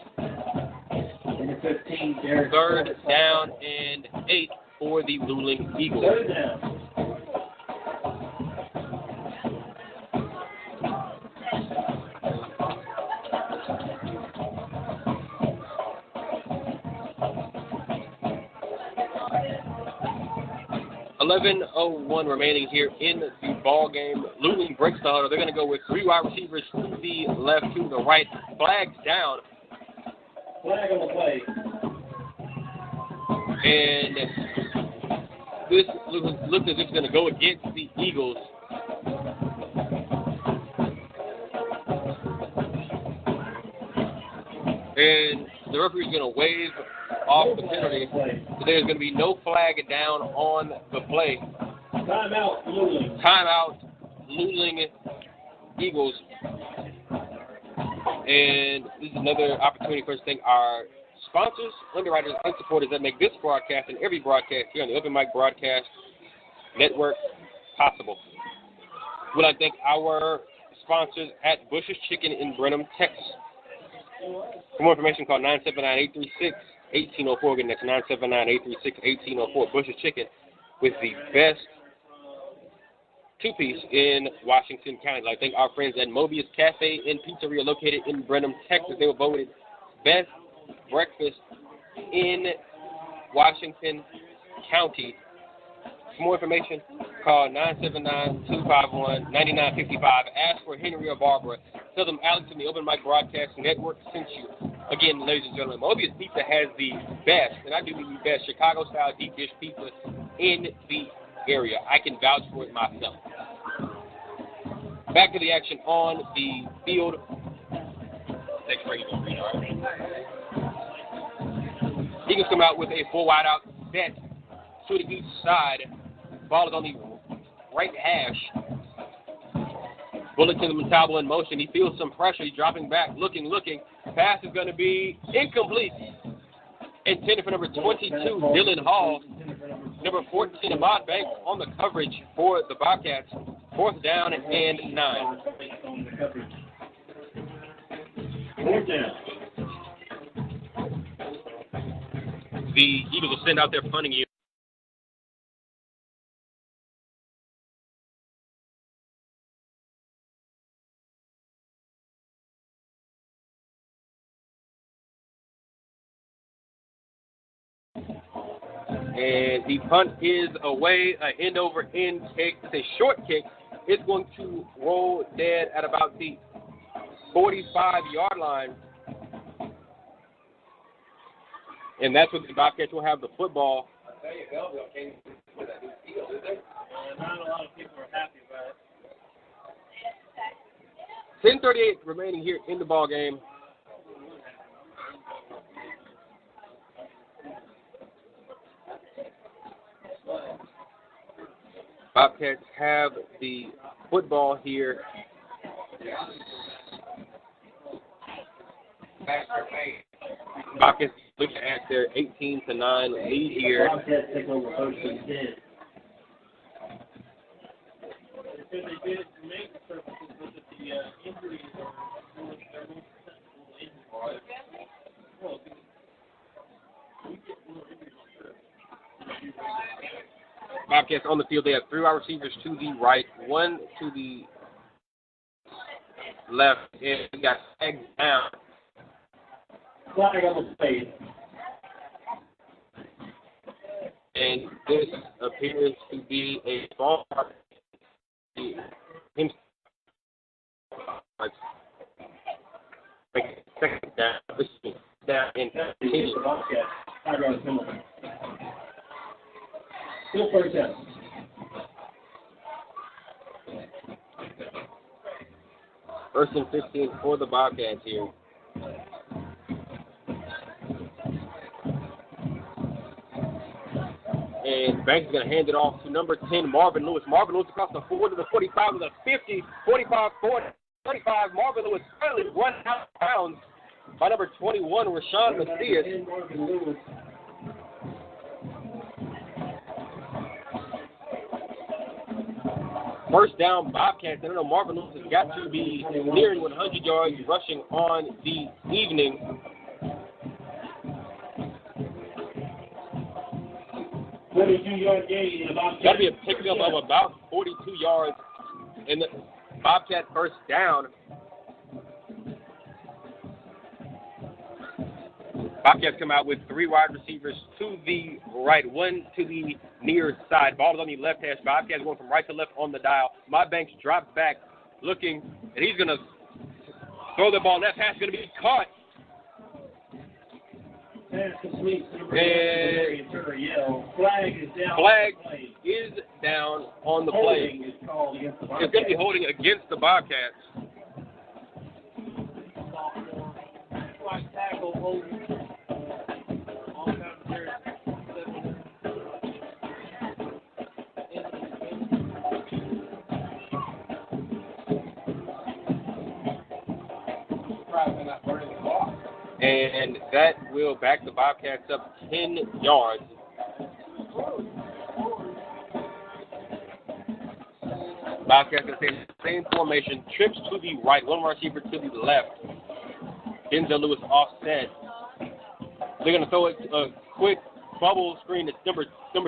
Speaker 2: Number 15, Derek.
Speaker 1: Third down and 8 for the Luling Eagles.
Speaker 2: Third down.
Speaker 1: .01 remaining here in the ball game. Luling breaks the huddle. They're going to go with 3 wide receivers to the left, to the right. Flags down.
Speaker 2: Flag on the play.
Speaker 1: And this looks as if it's going to go against the Eagles. And the referee is going to wave off the penalty. So there's going to be no flag down on the play.
Speaker 2: Timeout, Luling.
Speaker 1: Timeout, Luling Eagles. And this is another opportunity for us to thank our sponsors, underwriters, and supporters that make this broadcast and every broadcast here on the Open Mic Broadcast Network possible. We'd like to thank our sponsors at Bush's Chicken in Brenham, Texas. For more information, call 979-836-1804. Again, that's 979-836-1804. Bush's Chicken with the best two-piece in Washington County. I'd like to thank our friends at Mobius Cafe and Pizzeria located in Brenham, Texas. They were voted best breakfast in Washington County. For more information, call 979-251-9955. Ask for Henry or Barbara. Tell them Alex from the Open Mic Broadcast Network sent you. Again, ladies and gentlemen, Mobius Pizza has the best, and I do mean the best, Chicago-style deep dish pizza in the area. I can vouch for it myself. Back to the action on the field. Thanks for Eagles read, all right? Eagles come out with a full wide out set to the east side. Ball is on the right hash. Bullet to the Montalvo in motion. He feels some pressure. He's dropping back, looking. Pass is going to be incomplete. Intended for number 22, Dylan Hall. Number 14, Ahmad Banks on the coverage for the Bobcats. 4th down and 9.
Speaker 2: 4th down.
Speaker 1: The Eagles will send out their punting unit. And the punt is away, an end-over-end kick. It's a short kick. It's going to roll dead at about the 45-yard line. And that's what the Bobcats will have the football.
Speaker 3: I tell you, Belleville came to that new field, is there? Not a lot of people are happy about it.
Speaker 1: 10:38 remaining here in the ball game. Bobcats have the football here. Bobcats look at their 18-9 lead here.
Speaker 2: Bobcats take over 13-10.
Speaker 3: They did it to make the purposes with the injuries or
Speaker 1: Bobcats on the field. They have 3 wide receivers to the right, 1 to the left, and we got tagged down.
Speaker 2: Flag on the play.
Speaker 1: And this appears to be a ball. Second down. This is down in
Speaker 2: Bobcats. Still 1st down.
Speaker 1: First and 15 for the Bobcats here. And Banks is going to hand it off to number 10, Marvin Lewis. Marvin Lewis across the 4 to the 45 to the 50, 45, 40, 35. Marvin Lewis finally run out of bounds by number 21, Rashawn Macias. First down, Bobcats. I don't know, Marvin Lewis has got to be nearing 100 yards rushing on the evening.
Speaker 2: Got
Speaker 1: to be a pickup of about 42 yards. And the Bobcat first down. Bobcats come out with 3 wide receivers to the right, 1 to the near side. Ball is on the left hash. Bobcats going from right to left on the dial. My Banks drops back looking, and he's going to throw the ball. That pass is going to be caught. And flag is down on the play. It's going to be holding against the Bobcats. And that will back the Bobcats up 10 yards. Bobcats going to stay in the same formation. Trips to the right. One receiver to the left. Denzel Lewis offset. They're going to throw it a quick bubble screen to number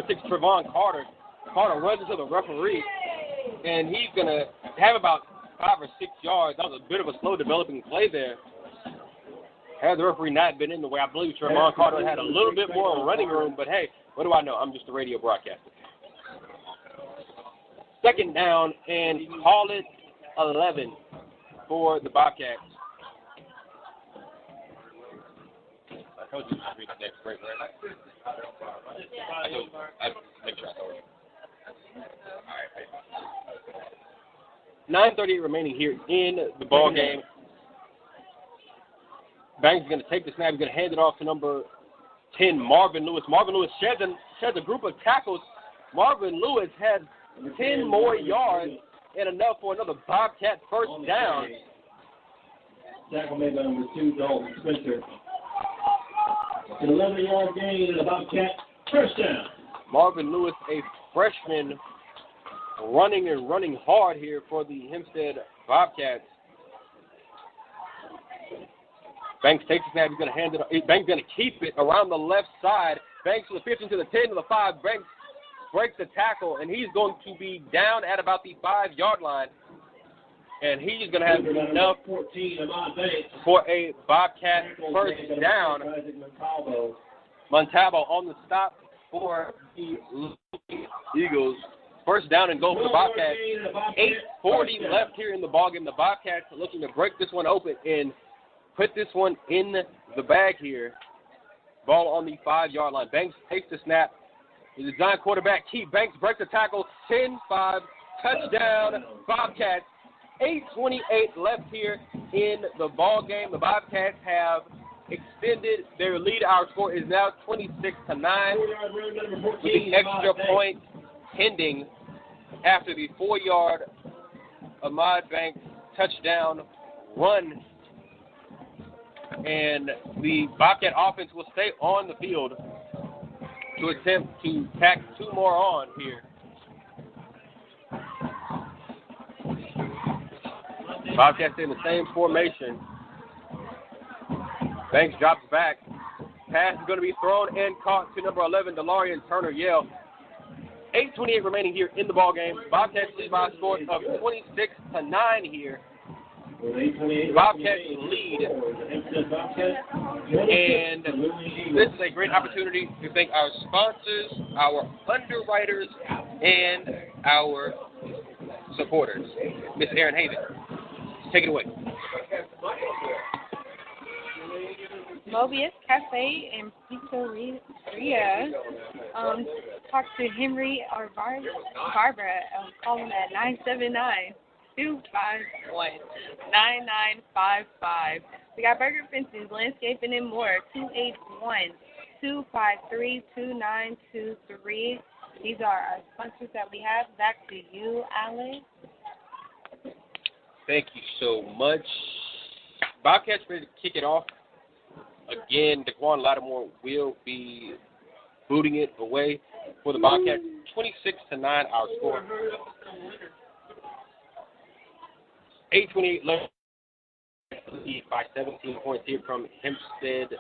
Speaker 1: 6, Trevon Carter. Carter runs into the referee, and he's going to have about 5 or 6 yards. That was a bit of a slow developing play there. Had the referee not been in the way, I believe Trevon Carter had a little bit more running room, but hey, what do I know? I'm just a radio broadcaster. Second down, and call it 11 for the Bobcats. I told you to read the next break, right? I make sure I told you. All right. 9:38 remaining here in the ball game. Banks is going to take the snap. He's going to hand it off to number 10, Marvin Lewis. Marvin Lewis sheds a group of tackles. Marvin Lewis had 10 more yards and enough for another Bobcat first down.
Speaker 2: Tackle made by number 2, Dalton Spencer. An 11-yard gain and a Bobcat first down.
Speaker 1: Marvin Lewis, a freshman, running hard here for the Hempstead Bobcats. Banks takes the snap. He's going to hand it. Banks going to keep it around the left side. Banks to the 15, to the 10, to the 5. Banks breaks the tackle, and he's going to be down at about the 5-yard line. And he's going to have enough for a Bobcat first down. Montalvo on the stop for the Luling Eagles. First down and goal for the Bobcats. 8:40 left here in the ballgame. The Bobcats are looking to break this one open and put this one in the bag here. Ball on the 5-yard line. Banks takes the snap. The design quarterback, Keith Banks, breaks the tackle. 10-5, touchdown, Bobcats. 8:28 left here in the ball game. The Bobcats have extended their lead. Our score is now 26-9. The extra point pending after the 4-yard Ahmad Banks touchdown run. And the Bobcat offense will stay on the field to attempt to tack 2 more on here. Bobcats in the same formation. Banks drops back. Pass is going to be thrown and caught to number 11, Delarian Turner-Yale. 8:28 remaining here in the ballgame. Bobcats lead by a score of 26-9 here. Bobcats lead. And this is a great opportunity to thank our sponsors, our underwriters, and our supporters. Miss Erin Haven, take it away.
Speaker 4: Mobius Cafe and Pizzeria. Talk to Henry or Barbara. Call them at 979-251-9955. We got Burger Fences, Landscaping, and more. 281-253-2923. These are our sponsors that we have. Back to you, Alex.
Speaker 1: Thank you so much. Bobcats ready to kick it off. Again, Daquan Lattimore will be booting it away for the Bobcats. 26-9, our score. 8:28 left by 17 points here from Hempstead,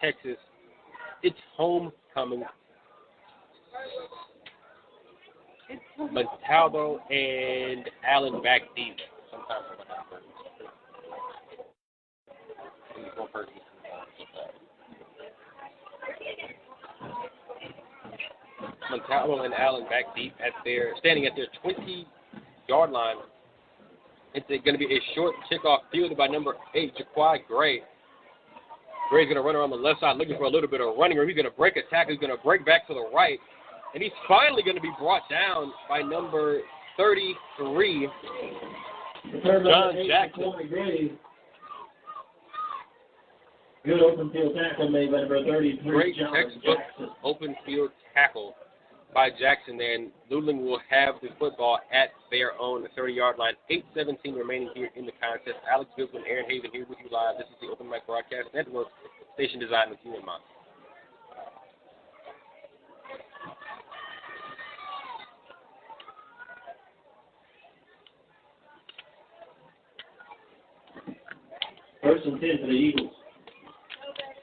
Speaker 1: Texas. It's homecoming. Montalvo and Allen back deep. Sometimes one person. Montalvo and Allen back deep standing at their 20-yard line. It's going to be a short kickoff fielded by number 8, Jaquai Gray. Gray's going to run around the left side looking for a little bit of running room. He's going to break a tackle. He's going to break back to the right. And he's finally going to be brought down by number 33, John Jackson.
Speaker 2: Good open field tackle made by number 33,
Speaker 1: Great
Speaker 2: John
Speaker 1: textbook
Speaker 2: Jackson.
Speaker 1: Open field tackle by Jackson there, and Luling will have the football at their own 30-yard line. 8:17 remaining here in the contest. Alex Goodwin, Aaron Haven here with you live. This is the Open Mic Broadcast Network, station designed with you in mind.
Speaker 2: First and 10 for the Eagles.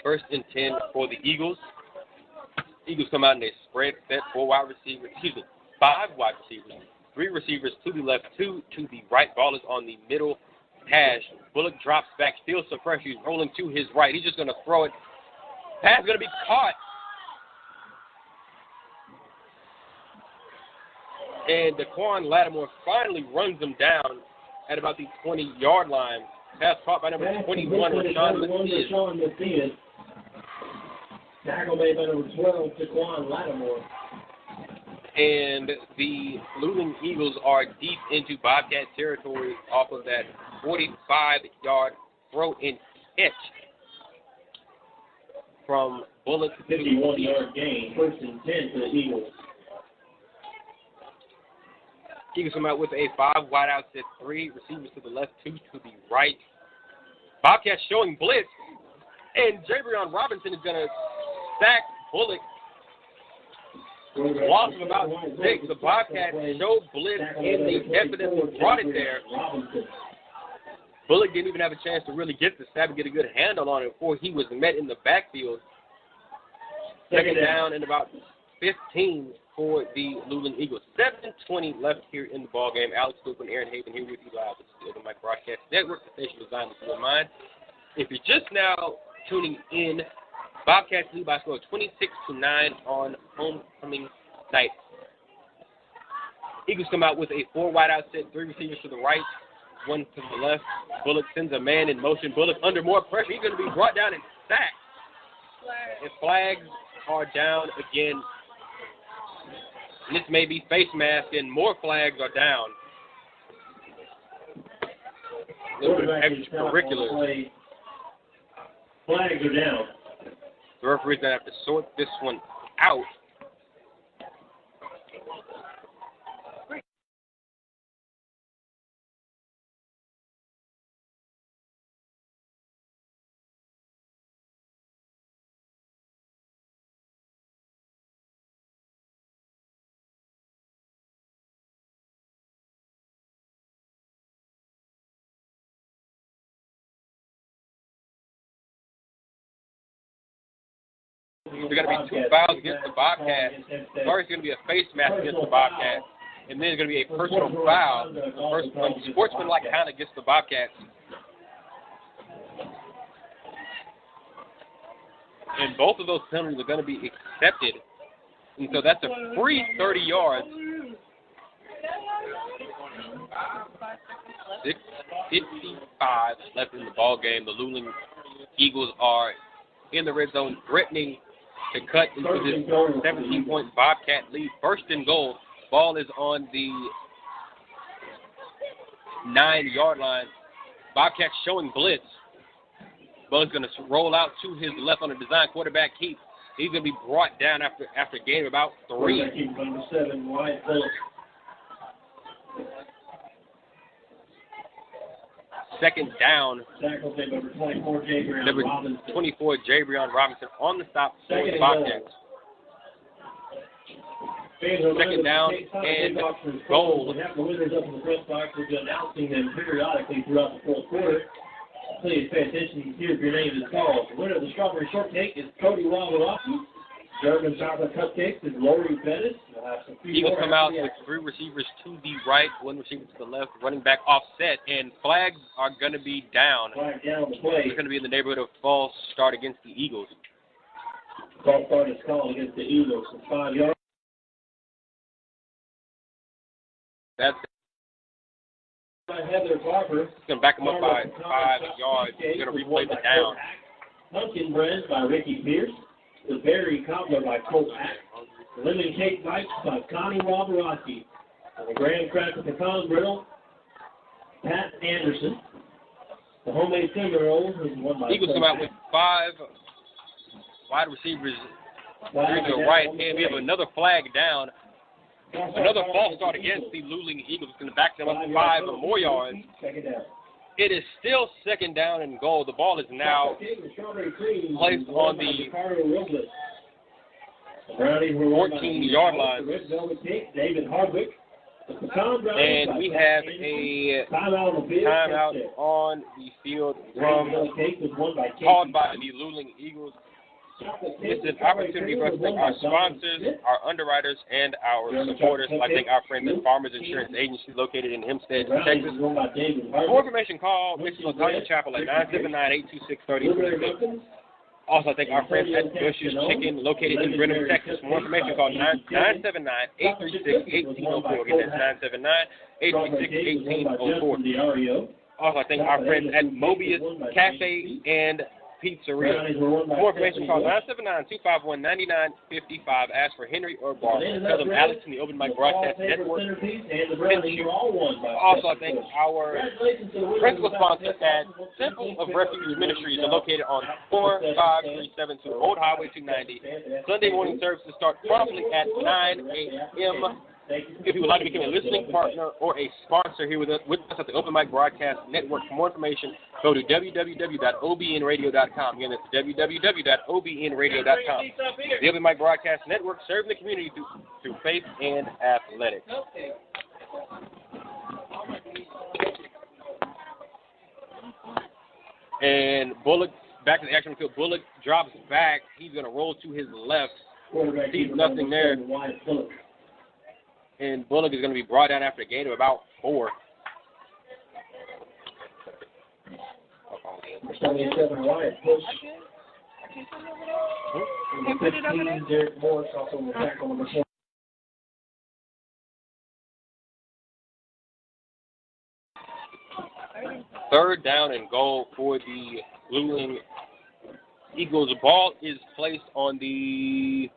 Speaker 1: First and 10 for the Eagles. Eagles come out and they spread set 5 wide receivers, 3 receivers to the left, 2 to the right. Ball is on the middle hash. Bullock drops back, steals some pressure. He's rolling to his right. He's just going to throw it. Pass is going to be caught. And Daquan Lattimore finally runs him down at about the 20-yard line. Pass caught by number 21, Rashawn Macias.
Speaker 2: Tackle made by number 12, Daquan Lattimore.
Speaker 1: And the Luling Eagles are deep into Bobcat territory off of that 45-yard throw and catch from Bullock.
Speaker 2: 51-yard gain, first and 10 for the Eagles.
Speaker 1: Eagles come out with a 5 wide out set, 3 receivers to the left, 2 to the right. Bobcats showing blitz, and Jabrion Robinson is going to sack Bullock. Loss of about 6. The Bobcats show blitz, and they definitely brought it there. Bullock didn't even have a chance to really get the snap and get a good handle on it before he was met in the backfield. Second down and about 15 for the Luling Eagles. 7:20 left here in the ballgame. Alex Luke and Aaron Haven here with you live. This is the Open Mic Broadcast Network, the station designed with your mind. If you're just now tuning in, Bobcats lead by a score of 26-9 on homecoming night. Eagles come out with a 4 wide out set, 3 receivers to the right, 1 to the left. Bullock sends a man in motion. Bullock under more pressure. He's going to be brought down and sacked. And flags are down again. And this may be face mask, and more flags are down. A little bit of extracurriculars.
Speaker 2: Flags are down.
Speaker 1: The referee's going to have to sort this one out. There's going to be 2 fouls against the Bobcats. First, going to be a face mask against the Bobcats. And then there's going to be a personal foul, sportsmanlike kind against the Bobcats. And both of those penalties are going to be accepted. And so that's a free 30 yards. 6:55 left in the ball game. The Luling Eagles are in the red zone, threatening to cut into this 17-point Bobcat lead. First and goal. Ball is on the 9-yard line. Bobcats showing blitz. Ball's going to roll out to his left on a design quarterback keep. He's going to be brought down after a gain of about 3.
Speaker 2: Number 7, Wyatt Phillips.
Speaker 1: Second down.
Speaker 2: Tackle number 24,
Speaker 1: Number 24, Jabrion Robinson on the stop for the Bobcats. Second down and goal.
Speaker 2: We have the winners up in the press box. We'll be announcing them periodically throughout the fourth quarter. Please pay attention here if your name is called. The winner of the strawberry shortcake is Cody Wawaraki. German chocolate cupcakes is Lori Bettis.
Speaker 1: Eagles come out with 3 receivers to the right, 1 receiver to the left, running back offset, and flags are going to be down.
Speaker 2: Flag down the play.
Speaker 1: It's going to be in the neighborhood of false start against the Eagles.
Speaker 2: False start is called against the Eagles for 5 yards.
Speaker 1: That's
Speaker 2: Heather Barber.
Speaker 1: It's going to back them up by 5 yards. He's going to replay the down.
Speaker 2: Pumpkin bread by Ricky Pierce. The berry cobbler by Colt Ack. The lemon cake bites by Connie Wabarowski. And the graham cracker pecan brittle, Pat Anderson. The homemade cinnamon roll is one by
Speaker 1: Eagles come out with 5 wide receivers to the right hand. We have another flag down. Another false start against the Luling Eagles. It's going to back them up 5 or more yards. It is still second down and goal. The ball is now placed on the 14-yard line.
Speaker 2: David Hardwick.
Speaker 1: And we have a timeout on the field called by the Luling Eagles. It's an opportunity for us to thank our sponsors, our underwriters, and our supporters. I'd like to thank our friends at Farmers Insurance Agency located in Hempstead, Texas. For more information, call Mrs. LaTanya Chapel at 979-826-3026. Also, I thank our friends at Bush's Chicken located in Brenham, Texas. For more information, call 979-836-1804. Again, that's 979-836-1804. Also, I thank our friends at Mobius Cafe and Pizzeria. For more information, call 979-251-9955. Ask for Henry or Barber. Tell them Alex from the Open Mic Broadcast Network. Also, I thank our principal sponsor at Temple of Refuge Ministries. Are located on 45372 Old Highway 290. Sunday morning services start promptly at 9 a.m. If you would like to become a listening partner or a sponsor here with us at the Open Mic Broadcast Network, for more information, go to www.obnradio.com. Again, that's www.obnradio.com. The Open Mic Broadcast Network, serving the community through faith and athletics. And Bullock, back to the action field. Bullock drops back. He's going to roll to his left. Sees nothing there. And Bullock is going to be brought down after a gain of about 4.
Speaker 2: 77 Wyatt push. 15, Derek Morris also in the tackle number 4.
Speaker 1: Third down and goal for the Luling Eagles. The ball is placed on the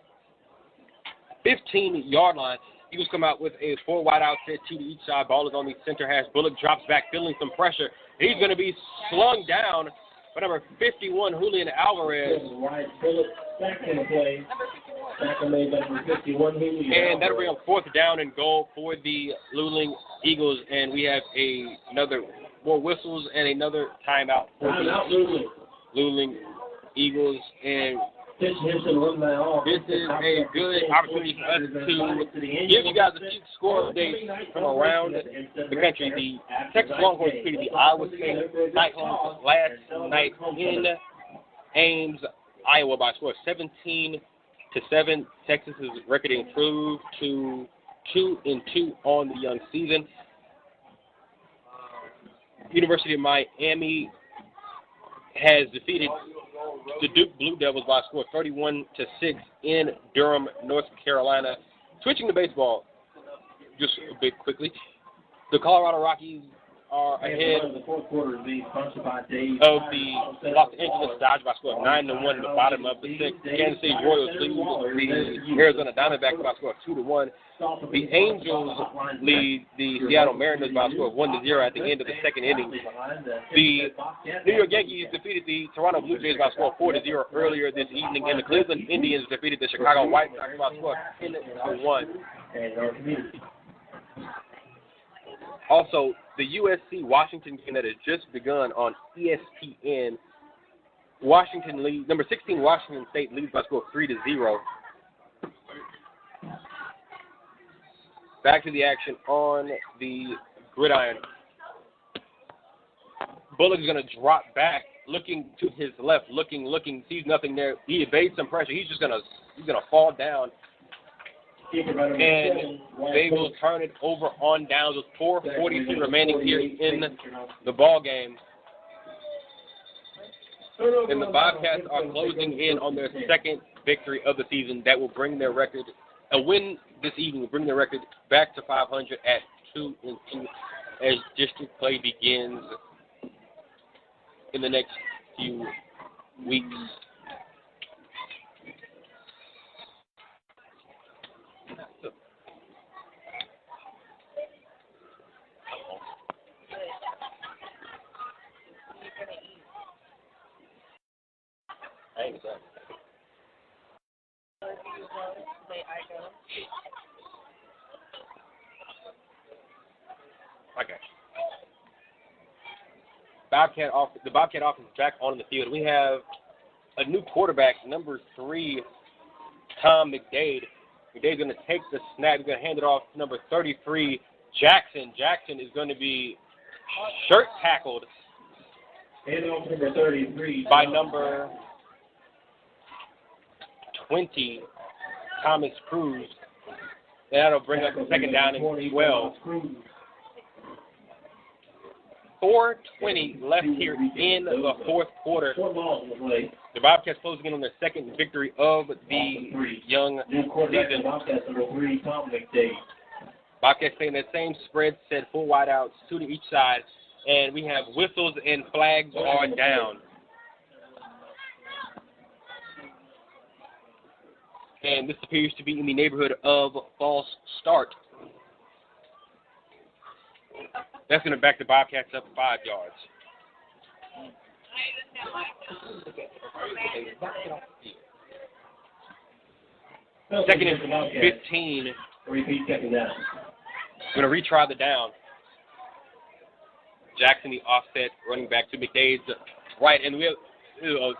Speaker 1: 15-yard line. Eagles come out with a 4 wide outfit, 2 to each side. Ball is on the center hash. Bullock drops back, feeling some pressure. He's going to be slung down by number 51, Julian Alvarez. And that'll bring up 4th down and goal for the Luling Eagles. And we have another more whistles and another timeout for the Luling Eagles. And this is a good opportunity for us to give you guys a few score updates from around the country. The Texas Longhorns defeated the Iowa State Cyclones last night in Ames, Iowa by a score of 17-7. Texas's record improved to 2-2 on the young season. University of Miami has defeated the Duke Blue Devils by a score of 31-6 in Durham, North Carolina. Switching to baseball, just a bit quickly, the Colorado Rockies are ahead of the Los Angeles Dodgers by a score of 9-1 in the bottom of the 6th. Kansas City Royals lead the Arizona Diamondbacks by a score of 2-1. The Angels lead the Seattle Mariners by a score of 1-0 at the end of the 2nd inning. The New York Yankees defeated the Toronto Blue Jays by a score of 4-0 earlier this evening, and the Cleveland Indians defeated the Chicago White Sox by a score of 10-1. Also, the USC-Washington game that has just begun on ESPN. Washington leads, number 16 Washington State leads by a score of 3-0. Back to the action on the gridiron. Bullock is going to drop back, looking to his left, looking, sees nothing there. He evades some pressure. He's going to fall down. And they will turn it over on downs with 4:42 remaining here in the ball game. And the Bobcats are closing in on their 2nd victory of the season. That will bring their record, a win this evening will bring their record back to 500 at 2-2 as district play begins in the next few weeks. Okay. The Bobcat offense is back on the field. We have a new quarterback, number 3, Tom McDade. McDade's going to take the snap. He's going to hand it off to number 33, Jackson is going to be shirt tackled
Speaker 2: And off number 33.
Speaker 1: by number 20, Thomas Cruz. That'll bring up the second down and 12. 4:20 left here in the fourth quarter. The Bobcats closing in on their second victory of the young season. Bobcats playing that same spread set, full wideouts, 2 to each side, and we have whistles and flags are down. And this appears to be in the neighborhood of false start. That's going to back the Bobcats up 5 yards. Second and 15.
Speaker 2: Repeat second down.
Speaker 1: Going to retry the down. Jackson, the offset, running back to McDade's right. And we have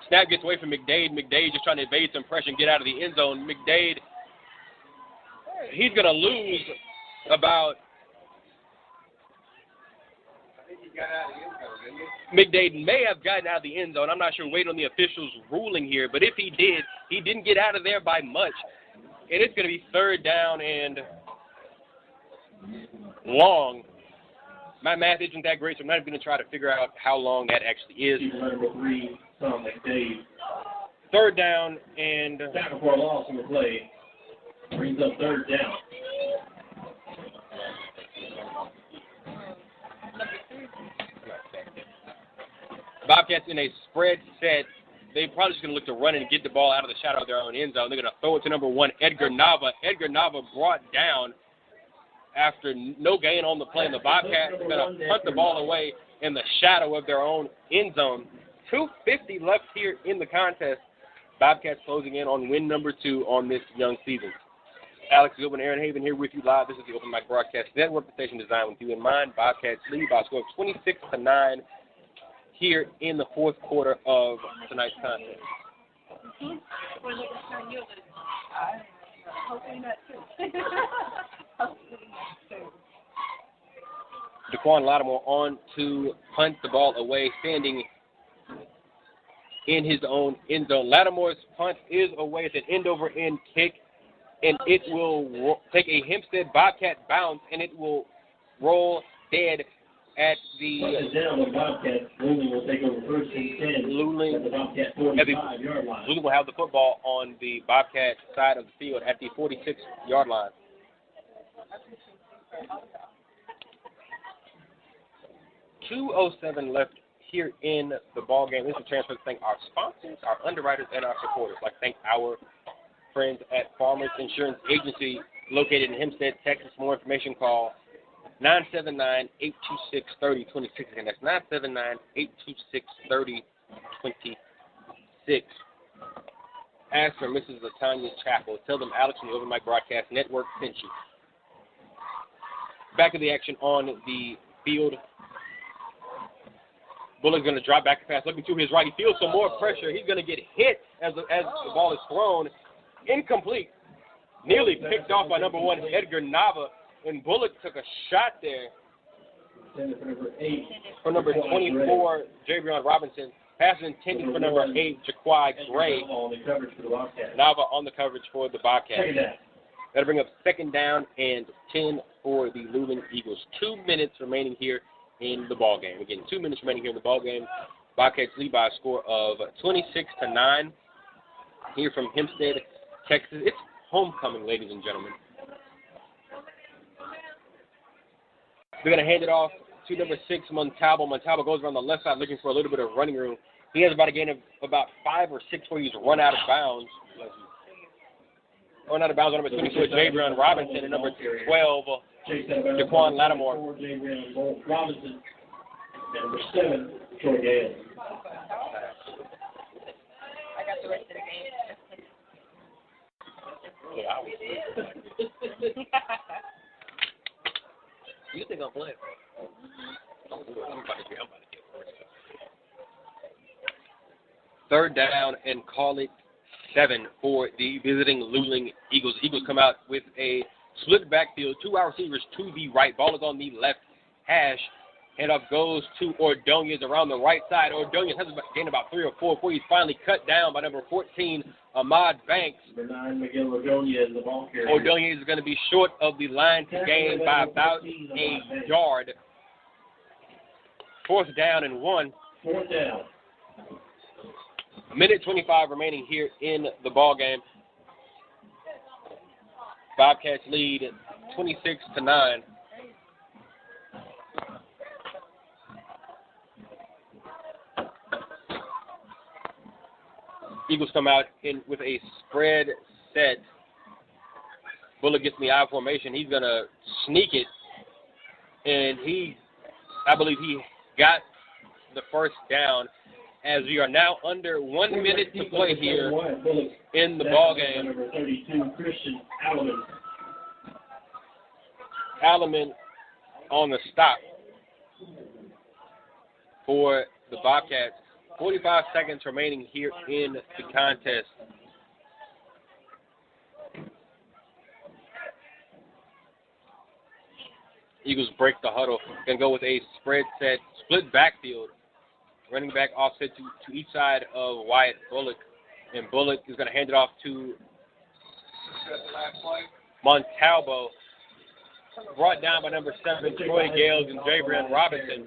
Speaker 1: snap gets away from McDade. McDade just trying to evade some pressure and get out of the end zone. McDade, he's going to lose about... McDade may have gotten out of the end zone. I'm not sure. Wait on the officials' ruling here. But if he did, he didn't get out of there by much. And it's going to be third down and long. My math isn't that great, so I'm not even going to try to figure out how long that actually is. Third down and...
Speaker 2: Tackle for a loss on the play. Brings up third down.
Speaker 1: Bobcats in a spread set. They're probably just going to look to run and get the ball out of the shadow of their own end zone. They're going to throw it to number 1, Edgar Nava. Edgar Nava brought down after no gain on the play, and the Bobcats are going to punt the ball away in the shadow of their own end zone. 2:50 left here in the contest. Bobcats closing in on win number 2 on this young season. Alex Goodwin, Aaron Haven here with you live. This is the Open Mic Broadcast Network, the station designed with you in mind. Bobcats lead by a score of 26-9 here in the fourth quarter of tonight's contest. Daquan Lattimore on to punt the ball away, standing in his own end zone. Lattimore's punt is away. It's an end-over-end kick, and it will take a Hempstead Bobcat bounce, and it will roll dead at the
Speaker 2: Bobcats. Luling will take over first and 10.
Speaker 1: Luling,
Speaker 2: at the Bobcat 45-yard line.
Speaker 1: Luling will have the football on the Bobcat side of the field at the 46-yard line. .207 left here in the ball game. This is a chance for us to thank our sponsors, our underwriters, and our supporters. I'd like to thank our friends at Farmers Insurance Agency located in Hempstead, Texas. For more information, call 979-826-3026. Again, that's 979-826-3026. Ask for Mrs. LaTanya Chappell. Tell them Alex from the Open Mic Broadcast Network sent you. Back of the action on the field. Bullock's going to drop back and pass, looking to his right. He feels some more pressure. He's going to get hit as the ball is thrown. Incomplete. Nearly picked off by number 1, Edgar Nava. And Bullock took a shot there for number 24, Javion Robinson. Pass intended for number 8, Jaquai Gray. Nava on the coverage for the Bobcats. That'll bring up second down and 10 for the Luling Eagles. 2 minutes remaining here in the ball game. Again, 2 minutes remaining here in the ball game. Bobcats lead by a score of 26-9 here from Hempstead, Texas. It's homecoming, ladies and gentlemen. They're going to hand it off to number 6, Montalvo. Montalvo goes around the left side looking for a little bit of running room. He has about a gain of about 5 or 6 where he's run out of bounds. Run out of bounds on number 24, Javion Robinson, and number 12, Daquan Lattimore.
Speaker 2: Robinson, number 7, Troy Gale.
Speaker 5: I got the rest of the game.
Speaker 1: You think I'm playing? I'm about to get worse. Third down and call it 7 for the visiting Luling Eagles. Eagles come out with a Split backfield, 2 wide receivers to the right. Ball is on the left hash. Handoff goes to Ordonez around the right side. Ordonez has gained about 3 or 4 before he's finally cut down by number 14, Ahmad Banks.
Speaker 2: Number 9, Miguel Ordonez, the ball carrier.
Speaker 1: Ordonez is going to be short of the line to gain by about a yard. 4th down and 1.
Speaker 2: 4th down.
Speaker 1: A minute 25 remaining here in the ball game. Bobcats lead 26-9. Eagles come out with a spread set. Bullock gets in the I formation. He's going to sneak it. And I believe he got the first down, as we are now under 1 minute to play here in the ball game.
Speaker 2: Number 32, Christian Alleman.
Speaker 1: Alleman on the stop for the Bobcats. 45 seconds remaining here in the contest. Eagles break the huddle. Going to go with a spread set, split backfield. Running back offset to each side of Wyatt Bullock. And Bullock is going to hand it off to Montalvo. Brought down by number 7, Troy Gales and Jabrian Robinson.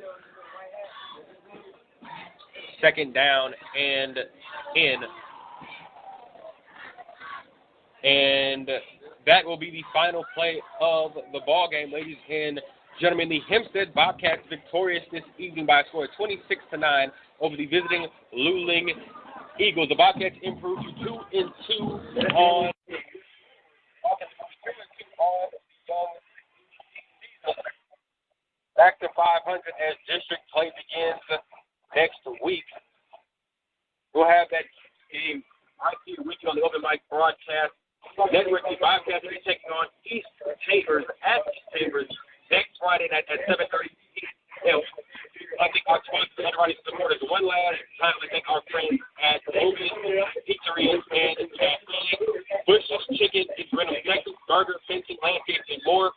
Speaker 1: 2nd down and in. And that will be the final play of the ball game, ladies and gentlemen. The Hempstead Bobcats victorious this evening by a score of 26-9 over the visiting Luling Eagles. The Bobcats improved to 2-2 on back to 500 as district play begins next week. We'll have that game right here with you on the Open Mic Broadcast Network. The Bobcats will be taking on East Chambers at East Chambers next Friday night at 7:30 p.m. I think our sponsors and everybody supporters. One last time, I thank our friends at Logan Pizzeria and Cafe, Bush's Chicken in Brenham, Texas, Burger, Fencing, Landscapes, and more.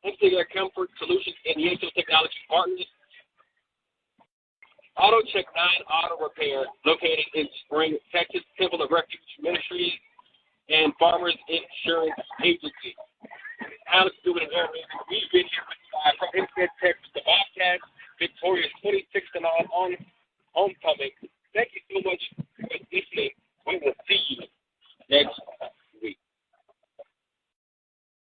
Speaker 1: Hempstead Comfort Solutions and Yato Technology Partners. Auto Check 9 Auto Repair, located in Spring, Texas. Temple of Refuge Ministries and Farmers Insurance Agency. Alex doing an air. We've been here with from Hempstead